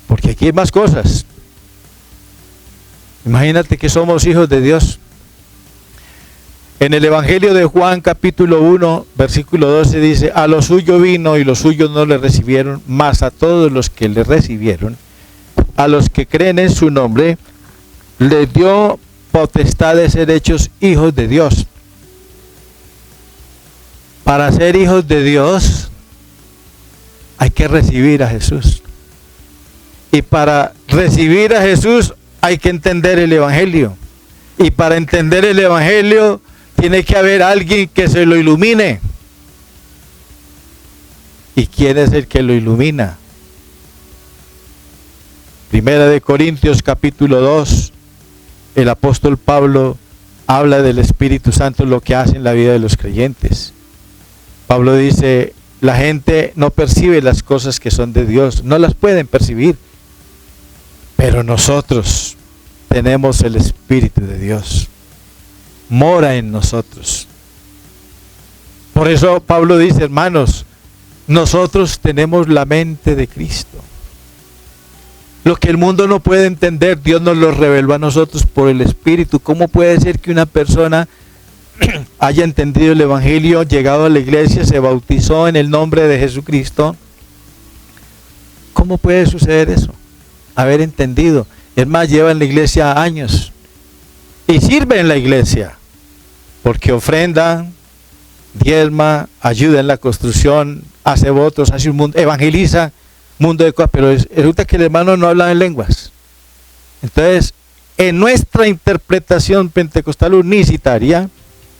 Porque aquí hay más cosas. Imagínate que somos hijos de Dios. En el Evangelio de Juan capítulo 1 versículo 12 dice, a lo suyo vino y los suyos no le recibieron, mas a todos los que le recibieron, a los que creen en su nombre, les dio potestad de ser hechos hijos de Dios. Para ser hijos de Dios hay que recibir a Jesús. Y para recibir a Jesús hay que entender el Evangelio. Y para entender el Evangelio tiene que haber alguien que se lo ilumine. ¿Y quién es el que lo ilumina? Primera de Corintios capítulo 2, el apóstol Pablo habla del Espíritu Santo, lo que hace en la vida de los creyentes. Pablo dice, la gente no percibe las cosas que son de Dios, no las pueden percibir, pero nosotros tenemos el Espíritu de Dios, mora en nosotros. Por eso Pablo dice, hermanos, nosotros tenemos la mente de Cristo. Lo que el mundo no puede entender, Dios nos lo reveló a nosotros por el Espíritu. ¿Cómo puede ser que una persona haya entendido el Evangelio, llegado a la iglesia, se bautizó en el nombre de Jesucristo? ¿Cómo puede suceder eso? Haber entendido. Es más, lleva en la iglesia años y sirve en la iglesia porque ofrenda, diezma, ayuda en la construcción, hace votos, hace un mundo, evangeliza, mundo de cosas, pero resulta que el hermano no habla en lenguas. Entonces, en nuestra interpretación pentecostal unicitaria,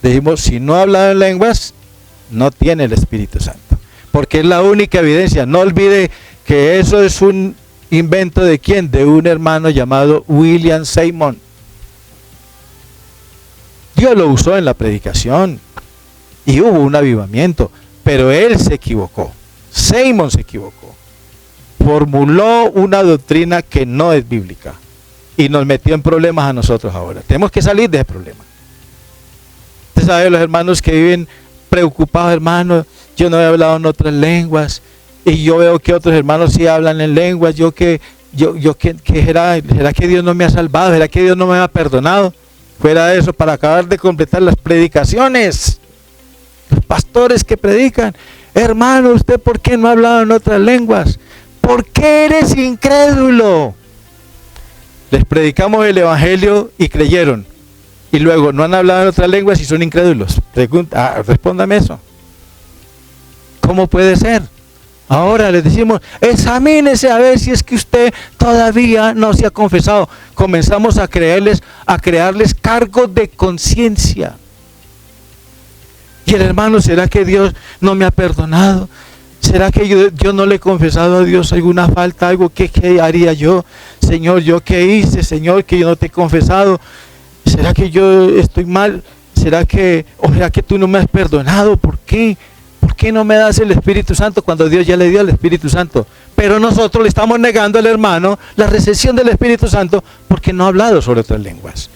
decimos, si no habla en lenguas, no tiene el Espíritu Santo, porque es la única evidencia. No olvide que eso es un invento de ¿quién? De un hermano llamado William Seymour. Dios lo usó en la predicación y hubo un avivamiento, Pero él se equivocó. Simón se equivocó. Formuló una doctrina que no es bíblica y nos metió en problemas a nosotros ahora. Tenemos que salir de ese problema. Usted sabe, los hermanos que viven preocupados, hermanos, yo no he hablado en otras lenguas y yo veo que otros hermanos sí hablan en lenguas. ¿Qué será que Dios no me ha salvado? ¿Será que Dios no me ha perdonado? Fuera de eso, para acabar de completar las predicaciones, los pastores que predican, hermano, ¿usted por qué no ha hablado en otras lenguas? ¿Por qué eres incrédulo? Les predicamos el evangelio y creyeron, y luego no han hablado en otras lenguas y son incrédulos. Respóndame eso. ¿Cómo puede ser? Ahora les decimos, examínese a ver si es que usted todavía no se ha confesado. Comenzamos a crearles cargos de conciencia. Y el hermano, ¿será que Dios no me ha perdonado? ¿Será que yo no le he confesado a Dios alguna falta, algo que haría yo? Señor, ¿yo qué hice? Señor, que yo no te he confesado. ¿Será que yo estoy mal? ¿Será que tú no me has perdonado? ¿Por qué? ¿Por qué no me das el Espíritu Santo cuando Dios ya le dio el Espíritu Santo? Pero nosotros le estamos negando al hermano la recepción del Espíritu Santo porque no ha hablado sobre otras lenguas.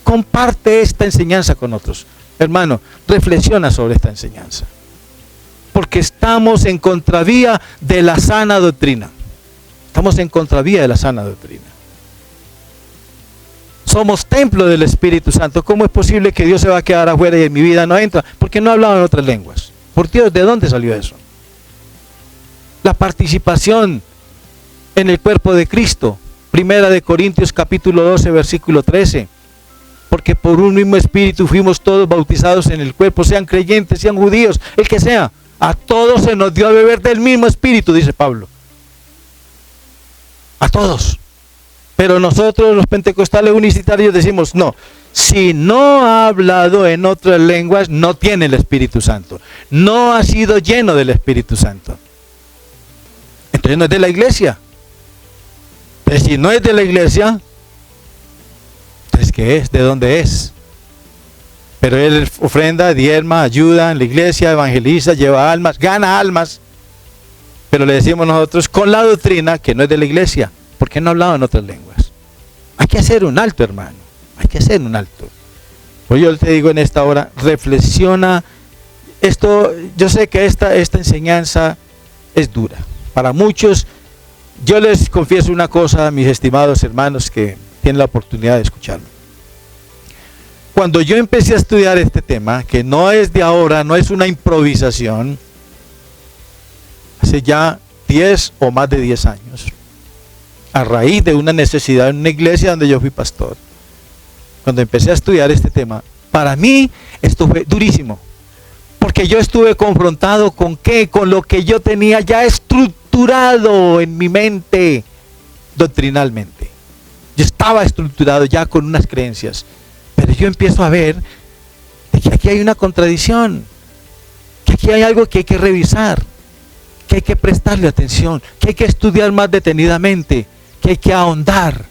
Comparte esta enseñanza con otros. Hermano, reflexiona sobre esta enseñanza. Porque estamos en contravía de la sana doctrina. Estamos en contravía de la sana doctrina. Somos templo del Espíritu Santo. ¿Cómo es posible que Dios se va a quedar afuera y en mi vida no entra? Porque no hablaba en otras lenguas. Por Dios, ¿de dónde salió eso? La participación en el cuerpo de Cristo. Primera de Corintios capítulo 12, versículo 13. Porque por un mismo espíritu fuimos todos bautizados en el cuerpo, sean creyentes, sean judíos, el que sea. A todos se nos dio a beber del mismo espíritu, dice Pablo. A todos. Pero nosotros los pentecostales unicitarios decimos, no, si no ha hablado en otras lenguas, no tiene el Espíritu Santo. No ha sido lleno del Espíritu Santo. Entonces no es de la iglesia. Pero si no es de la iglesia, entonces ¿qué es? ¿De dónde es? Pero él ofrenda, diezma, ayuda en la iglesia, evangeliza, lleva almas, gana almas. Pero le decimos nosotros con la doctrina que no es de la iglesia, porque no ha hablado en otras lenguas. Hay que hacer un alto, hermano. Hay que hacer un alto. Pues yo te digo en esta hora, reflexiona. Esto, yo sé que esta enseñanza es dura. Para muchos, yo les confieso una cosa, mis estimados hermanos que tienen la oportunidad de escucharme. Cuando yo empecé a estudiar este tema, que no es de ahora, no es una improvisación, hace ya 10 o más de 10 años, a raíz de una necesidad en una iglesia donde yo fui pastor, cuando empecé a estudiar este tema, para mí esto fue durísimo, porque yo estuve confrontado con ¿qué? Con lo que yo tenía ya estructurado en mi mente doctrinalmente. Yo estaba estructurado ya con unas creencias. Pero yo empiezo a ver que aquí hay una contradicción, que aquí hay algo que hay que revisar, que hay que prestarle atención, que hay que estudiar más detenidamente, que hay que ahondar,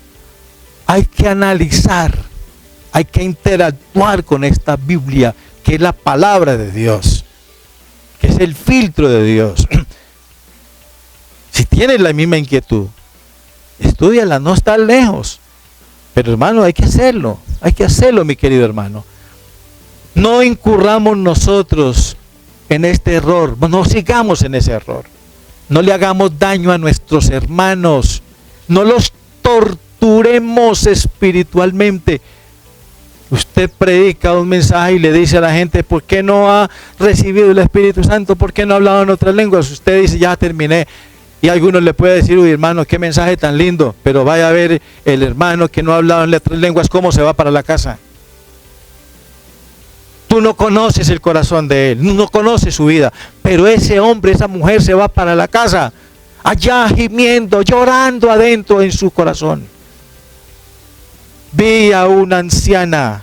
hay que analizar, hay que interactuar con esta Biblia, que es la palabra de Dios, que es el filtro de Dios. Si tienes la misma inquietud, estúdiala, no está lejos. Pero hermano, hay que hacerlo, mi querido hermano. No incurramos nosotros en este error, no sigamos en ese error. No le hagamos daño a nuestros hermanos, no los torturemos espiritualmente. Usted predica un mensaje y le dice a la gente, ¿por qué no ha recibido el Espíritu Santo? ¿Por qué no ha hablado en otras lenguas? Usted dice, ya terminé. Y algunos le puede decir, uy hermano, qué mensaje tan lindo, pero vaya a ver el hermano que no ha hablado en otras lenguas, cómo se va para la casa. Tú no conoces el corazón de él, no conoces su vida, pero ese hombre, esa mujer se va para la casa, allá gimiendo, llorando adentro en su corazón. Vi a una anciana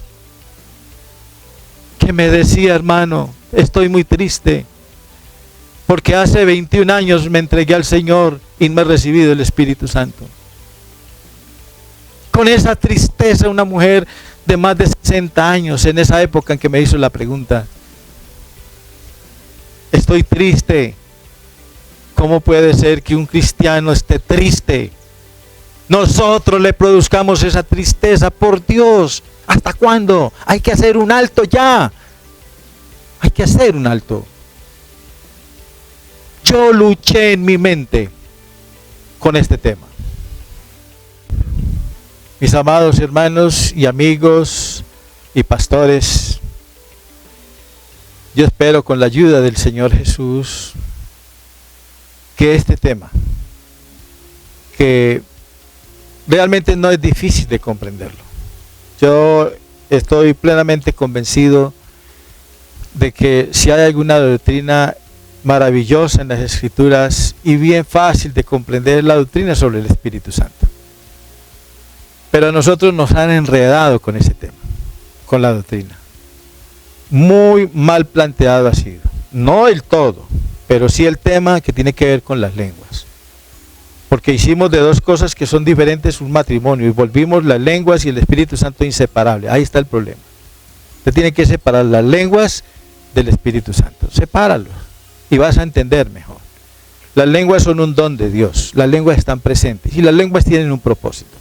que me decía, hermano, estoy muy triste, porque hace 21 años me entregué al Señor y no he recibido el Espíritu Santo. Con esa tristeza, una mujer de más de 60 años, en esa época en que me hizo la pregunta. estoy triste. ¿Cómo puede ser que un cristiano esté triste? Nosotros le produzcamos esa tristeza, por Dios. ¿Hasta cuándo? Hay que hacer un alto ya. Hay que hacer un alto. Yo luché en mi mente con este tema. Mis amados hermanos y amigos y pastores, yo espero con la ayuda del Señor Jesús que este tema, que realmente no es difícil de comprenderlo. Yo estoy plenamente convencido de que si hay alguna doctrina maravillosa en las Escrituras y bien fácil de comprender, es la doctrina sobre el Espíritu Santo. Pero a nosotros nos han enredado con ese tema, con la doctrina. Muy mal planteado ha sido. No el todo, pero sí el tema que tiene que ver con las lenguas. Porque hicimos de dos cosas que son diferentes un matrimonio y volvimos las lenguas y el Espíritu Santo inseparables. Ahí está el problema. Usted tiene que separar las lenguas del Espíritu Santo. Sepáralo y vas a entender mejor. Las lenguas son un don de Dios. Las lenguas están presentes y las lenguas tienen un propósito.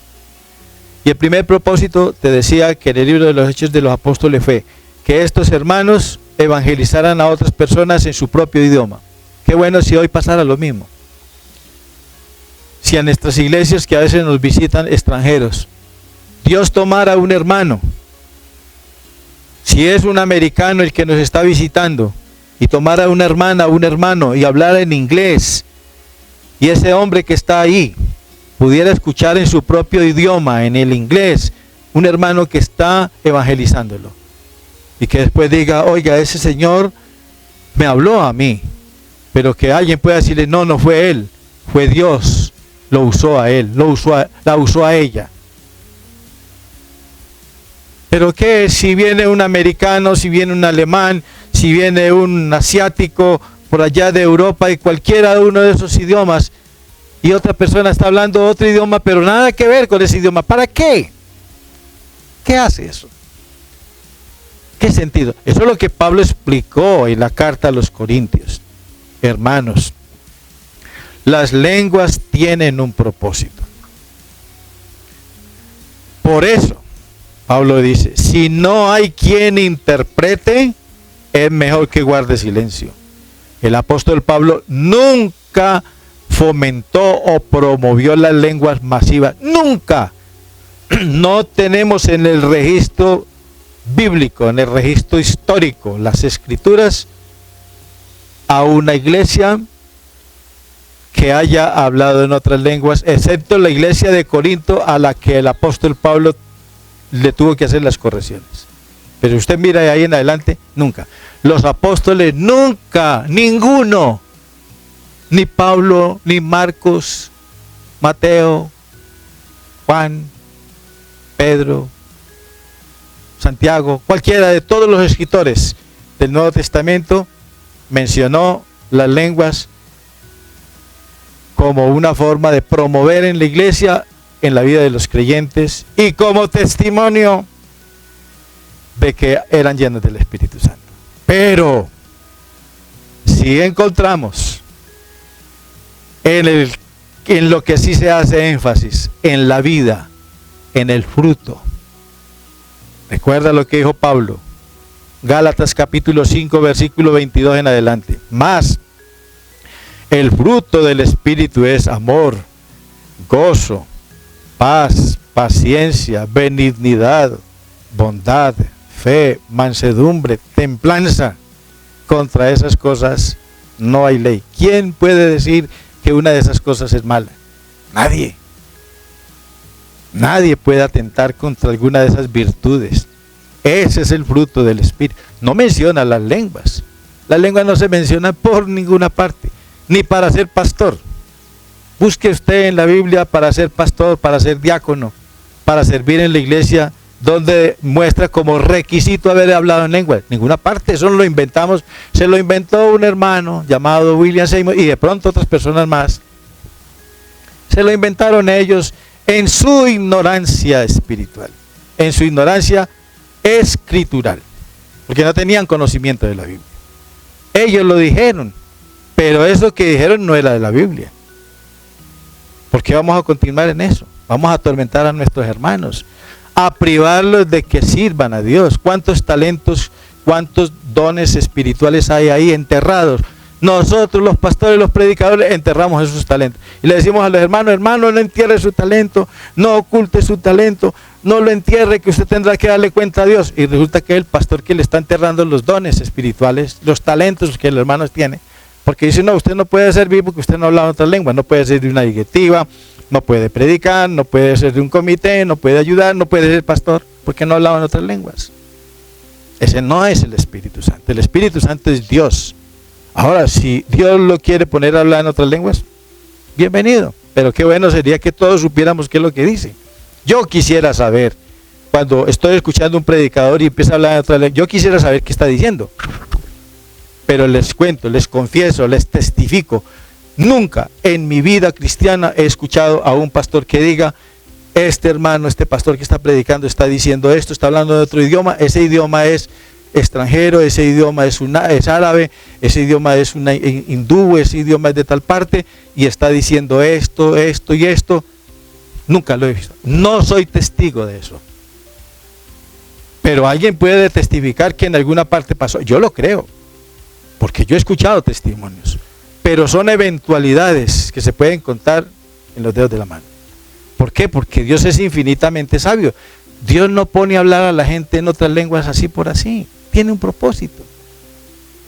Y el primer propósito, te decía que en el libro de los Hechos de los Apóstoles fue que estos hermanos evangelizaran a otras personas en su propio idioma. Qué bueno si hoy pasara lo mismo. Si a nuestras iglesias que a veces nos visitan extranjeros, Dios tomara un hermano, si es un americano el que nos está visitando, y tomara una hermana o un hermano y hablara en inglés, y ese hombre que está ahí pudiera escuchar en su propio idioma, en el inglés, un hermano que está evangelizándolo. Y que después diga, oiga, ese señor me habló a mí. Pero que alguien pueda decirle, no, no fue él, fue Dios. Lo usó a él, la usó a ella. Pero que si viene un americano, si viene un alemán, si viene un asiático por allá de Europa y cualquiera de uno de esos idiomas, y otra persona está hablando otro idioma, pero nada que ver con ese idioma. ¿Para qué? ¿Qué hace eso? ¿Qué sentido? Eso es lo que Pablo explicó en la carta a los Corintios. Hermanos, las lenguas tienen un propósito. Por eso, Pablo dice, si no hay quien interprete, es mejor que guarde silencio. El apóstol Pablo nunca fomentó o promovió las lenguas masivas. Nunca. No tenemos en el registro bíblico, en el registro histórico, las escrituras, a una iglesia que haya hablado en otras lenguas, excepto la iglesia de Corinto, a la que el apóstol Pablo le tuvo que hacer las correcciones. Pero usted mira de ahí en adelante, nunca. Los apóstoles nunca, ninguno, ni Pablo, ni Marcos, Mateo, Juan, Pedro, Santiago, cualquiera de todos los escritores del Nuevo Testamento mencionó las lenguas como una forma de promover en la iglesia, en la vida de los creyentes y como testimonio de que eran llenos del Espíritu Santo. Pero si encontramos en lo que sí se hace énfasis, en la vida, en el fruto. Recuerda lo que dijo Pablo, Gálatas capítulo 5, versículo 22 en adelante. Más, el fruto del Espíritu es amor, gozo, paz, paciencia, benignidad, bondad, fe, mansedumbre, templanza. Contra esas cosas no hay ley. ¿Quién puede decir que una de esas cosas es mala? Nadie. Nadie puede atentar contra alguna de esas virtudes. Ese es el fruto del Espíritu. No menciona las lenguas. Las lenguas no se mencionan por ninguna parte, ni para ser pastor. Busque usted en la Biblia para ser pastor, para ser diácono, para servir en la iglesia, donde muestra como requisito haber hablado en lenguas. Ninguna parte, eso lo inventamos. Se lo inventó un hermano llamado William Seymour y de pronto otras personas más. Se lo inventaron ellos en su ignorancia espiritual, en su ignorancia escritural, porque no tenían conocimiento de la Biblia. Ellos lo dijeron, pero eso que dijeron no era de la Biblia. ¿Por qué vamos a continuar en eso? Vamos a atormentar a nuestros hermanos, a privarlos de que sirvan a Dios. ¿Cuántos talentos, cuántos dones espirituales hay ahí enterrados? Nosotros, los pastores, los predicadores, enterramos esos talentos. Y le decimos a los hermanos, hermano, no entierre su talento, no oculte su talento, no lo entierre, que usted tendrá que darle cuenta a Dios. Y resulta que es el pastor que le está enterrando los dones espirituales, los talentos que el hermano tiene. Porque dice, no, usted no puede servir porque usted no habla en otra lengua, no puede ser de una directiva, no puede predicar, no puede ser de un comité, no puede ayudar, no puede ser pastor, porque no hablaba en otras lenguas. Ese no es el Espíritu Santo. El Espíritu Santo es Dios. Ahora, si Dios lo quiere poner a hablar en otras lenguas, bienvenido. Pero qué bueno sería que todos supiéramos qué es lo que dice. Yo quisiera saber, cuando estoy escuchando un predicador y empieza a hablar en otra lengua, yo quisiera saber qué está diciendo. Pero les cuento, les confieso, les testifico, nunca en mi vida cristiana he escuchado a un pastor que diga, este hermano, este pastor que está predicando está diciendo esto, está hablando de otro idioma, ese idioma es extranjero, ese idioma es árabe, ese idioma es hindú, ese idioma es de tal parte, y está diciendo esto, esto y esto. Nunca lo he visto. No soy testigo de eso. Pero alguien puede testificar que en alguna parte pasó. Yo lo creo, porque yo he escuchado testimonios. Pero son eventualidades que se pueden contar en los dedos de la mano. ¿Por qué? Porque Dios es infinitamente sabio. Dios no pone a hablar a la gente en otras lenguas así por así. Tiene un propósito.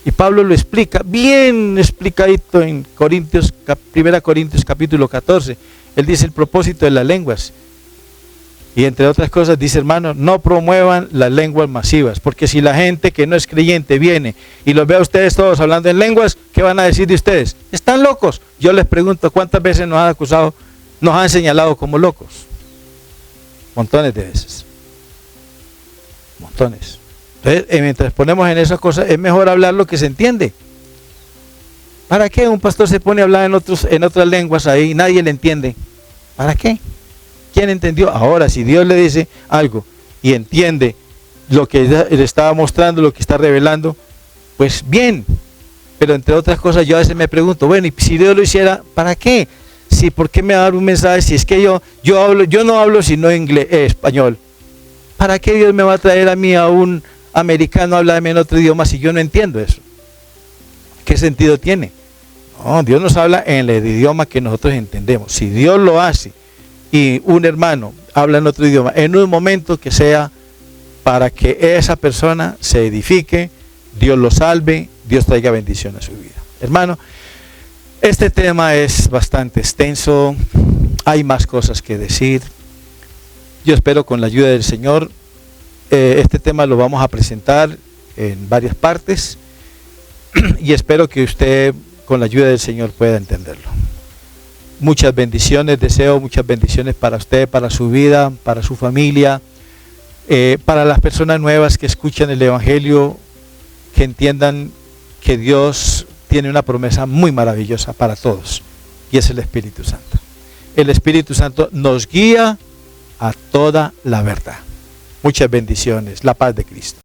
Y Pablo lo explica, bien explicadito en 1 Corintios capítulo 14. Él dice el propósito de las lenguas. Y entre otras cosas dice, hermanos, no promuevan las lenguas masivas. Porque si la gente que no es creyente viene y los ve a ustedes todos hablando en lenguas, ¿qué van a decir de ustedes? ¿Están locos? Yo les pregunto, ¿cuántas veces nos han acusado, nos han señalado como locos? Montones de veces. Montones. Entonces, mientras ponemos en esas cosas, es mejor hablar lo que se entiende. ¿Para qué un pastor se pone a hablar en otras lenguas ahí y nadie le entiende? ¿Para qué? ¿Quién entendió? Ahora, si Dios le dice algo y entiende lo que le estaba mostrando, lo que está revelando, pues bien. Pero entre otras cosas, yo a veces me pregunto, bueno, y si Dios lo hiciera, ¿para qué? Si, ¿por qué me va a dar un mensaje? Si es que yo no hablo sino español. ¿Para qué Dios me va a traer a mí a un americano a hablarme en otro idioma si yo no entiendo eso? ¿Qué sentido tiene? No, Dios nos habla en el idioma que nosotros entendemos. Si Dios lo hace y un hermano habla en otro idioma, en un momento que sea para que esa persona se edifique, Dios lo salve, Dios traiga bendición a su vida. Hermano, este tema es bastante extenso, hay más cosas que decir. Yo espero con la ayuda del Señor, este tema lo vamos a presentar en varias partes y espero que usted con la ayuda del Señor pueda entenderlo. Muchas bendiciones, deseo muchas bendiciones para usted, para su vida, para su familia, para las personas nuevas que escuchan el Evangelio, que entiendan que Dios tiene una promesa muy maravillosa para todos, y es el Espíritu Santo. El Espíritu Santo nos guía a toda la verdad. Muchas bendiciones, la paz de Cristo.